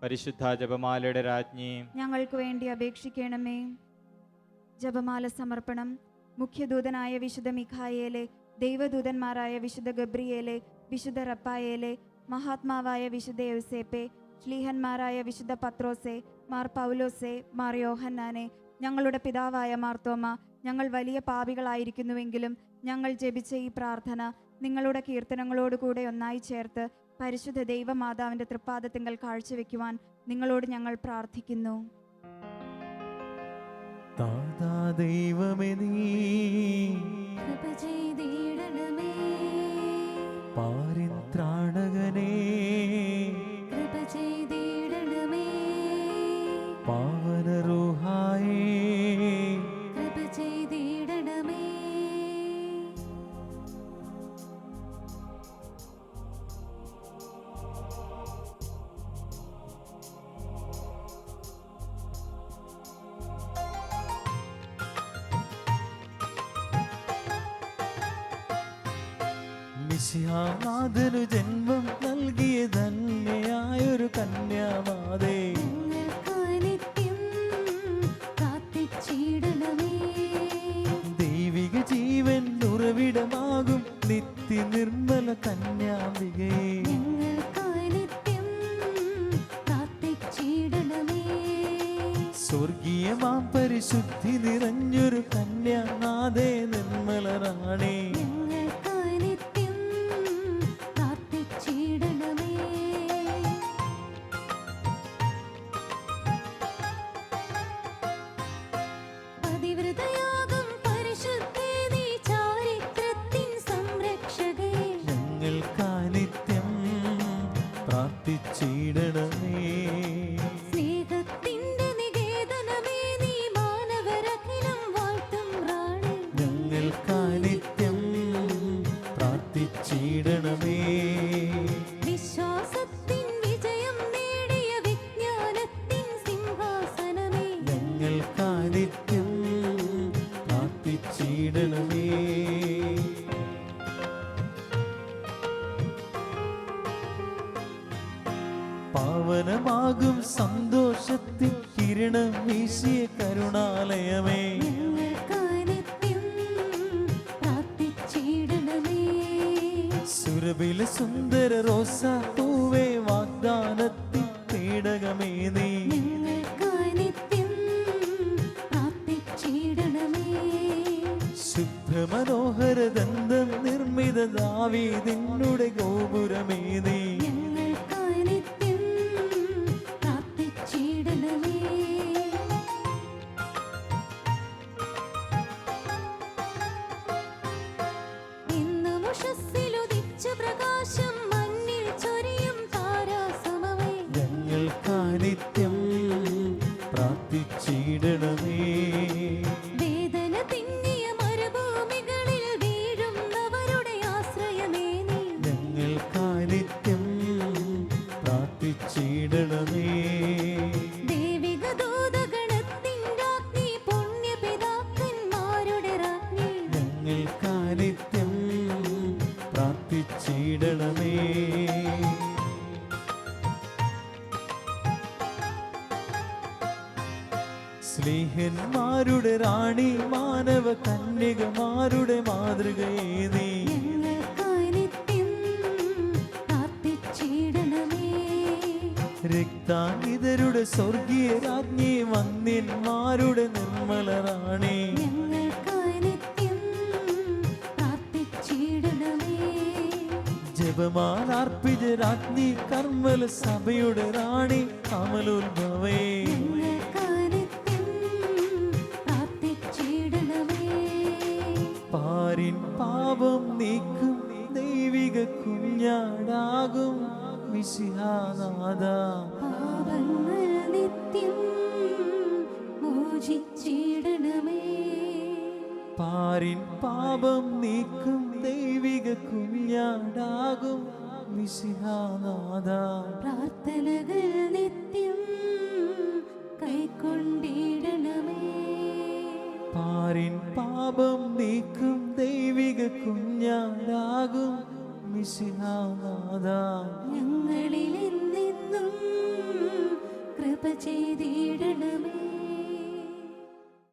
പരിശുദ്ധ ജപമാലയുടെ രാജ്ഞി, ഞങ്ങൾക്ക് വേണ്ടി അപേക്ഷിക്കണമേ. ജപമാല സമർപ്പണം. മുഖ്യദൂതനായ വിശുദ്ധ മിഖായേലെ, ദൈവദൂതന്മാരായ വിശുദ്ധ ഗബ്രിയേലെ, വിശുദ്ധ റപ്പായേലെ, മഹാത്മാവായ വിശുദ്ധ യൗസേപ്പെ, ശ്ലീഹന്മാരായ വിശുദ്ധ പത്രോസെ, മാർ പൗലോസെ, മാർ യോഹന്നാനെ, ഞങ്ങളുടെ പിതാവായ മാർത്തോമ, ഞങ്ങൾ വലിയ പാപികളായിരിക്കുന്നുവെങ്കിലും ഞങ്ങൾ ജപിച്ച ഈ പ്രാർത്ഥന നിങ്ങളുടെ കീർത്തനങ്ങളോടുകൂടെ ഒന്നായി ചേർത്ത് പരിശുദ്ധ ദൈവമാതാവിൻ്റെ തൃപ്പാദത്തിങ്കൽ കാഴ്ചവെക്കുവാൻ നിങ്ങളോട് ഞങ്ങൾ പ്രാർത്ഥിക്കുന്നു. താതാ ദൈവമേ, നീ കൃപ ചെയ്തിടണമേ. പാരിത്രാണകനേ, കൃപ ചെയ്തിടണമേ. പാവന റൂഹായേ, കൃപ ചെയ്തിടണമേ. മിശിഹാനാഥനു ജന്മം നൽകിയ ധന്യയായൊരു കന്യാമാതേ, ഞങ്ങൾക്കായി നിത്യം പ്രാർത്ഥിച്ചിടണമേ. ദൈവിക ജീവൻ ഉറവിടമാകും നിത്യ നിർമ്മല കന്യാംബികേ, ഞങ്ങൾക്കായി നിത്യം പ്രാർത്ഥിച്ചിടണമേ. സ്വർഗീയമാം പരിശുദ്ധി നിറഞ്ഞൊരു കന്യാനാഥേ, നിർമ്മല റാണി, ഞങ്ങൾക്കായി നിത്യം പ്രാർത്ഥിച്ചിടണമേ. പതിവ്രതയാകും പരിശുദ്ധേ, നീ ചാരിത്രത്തിൻ സംരക്ഷകേ. ഞങ്ങൾക്കായി നിത്യം പ്രാർത്ഥിച്ചിടണമേ. സ്നേഹത്തിന്റെ നികേതനമേ, നീ മാനവരഖിലം വാഴ്ത്തും റാണി. ഞങ്ങൾക്കായി നിത്യം പ്രാർത്ഥിച്ചിടണമേ. വിശ്വാസത്തിൻ വിജയം നേടിയ വിജ്ഞാനത്തിൻ സിംഹാസനമേ. ഞങ്ങൾക്കായി നിത്യം പ്രാർത്ഥിച്ചിടണമേ. പാവനമാകും സന്തോഷത്തിൽ കിരണം വീശിയ കരുണാലയമേ, ഞങ്ങൾക്കായി നിത്യം പ്രാർത്ഥിച്ചിടണമേ. സുരഭില സുന്ദര റോസാ പൂവേ, വാഗ്ദാനത്തിൻ പേടകമേ നീ, ഞങ്ങൾക്കായി നിത്യം പ്രാർത്ഥിച്ചിടണമേ. ശുഭ്രമനോഹര ദന്തം നിർമ്മിത ദാവീദിനുടെ ഗോപുരമേ നീ, ഞങ്ങൾക്കായി നിത്യം പ്രാർത്ഥിച്ചിടണമേ. എന്നും ഉഷസ്സിലുദിച്ച പ്രകാശം മണ്ണിൽ ചൊരിയും താരാസമമേ. ഞങ്ങൾക്കായി നിത്യം പ്രാർത്ഥിച്ചിടണമേ. വേദന തിങ്ങിയ മരുഭൂമികളിൽ വീഴുന്നവരുടെ ആശ്രയമേ നീ. ഞങ്ങൾക്കായി നിത്യം പ്രാർത്ഥിച്ചിടണമേ. ദൈവിക ദൂതഗണത്തിൻ രാജ്ഞി, പുണ്യപിതാക്കന്മാരുടെ രാജ്ഞി. ഞങ്ങൾക്കായി നിത്യം പ്രാർത്ഥിച്ചിടണമേ. സ്നേഹന്മാരുടെ റാണി, മാനവ കന്യകമാരുടെ മാതൃകയേ നീ, ഞങ്ങൾക്കായി നിത്യം പ്രാർത്ഥിച്ചിടണമേ. രക്താംഗിതരുടെ സ്വർഗീയ രാജ്ഞി, വന്ദ്യന്മാരുടെ നിർമ്മല റാണി, ഞങ്ങൾക്കായി നിത്യം പ്രാർത്ഥിച്ചിടണമേ. ജപമാലാർപ്പിത രാജ്ഞി, കർമ്മല സഭയുടെ റാണി, കമലോത്ഭവേ, ഞങ്ങൾക്കായി നിത്യം പ്രാർത്ഥിച്ചിടണമേ. പാരിൻ പാപം നീക്കും ദൈവിക കുഞ്ഞാടാകും മിശിഹാനാഥ, പാപങ്ങൾ നിത്യം മോചിച്ചിടണമേ. പാരിൻ പാപം നീക്കും ദൈവിക കുഞ്ഞാടാകും മിശിഹാനാഥ, പ്രാർത്ഥനകൾ നിത്യം കൈക്കൊണ്ടിടണമേ. പാരിൻ പാപം നീക്കും ദൈവിക കുഞ്ഞാടാകും മിശിഹാനാഥ, ഞങ്ങളിൽ നിന്നും കേട്ടിടണമേ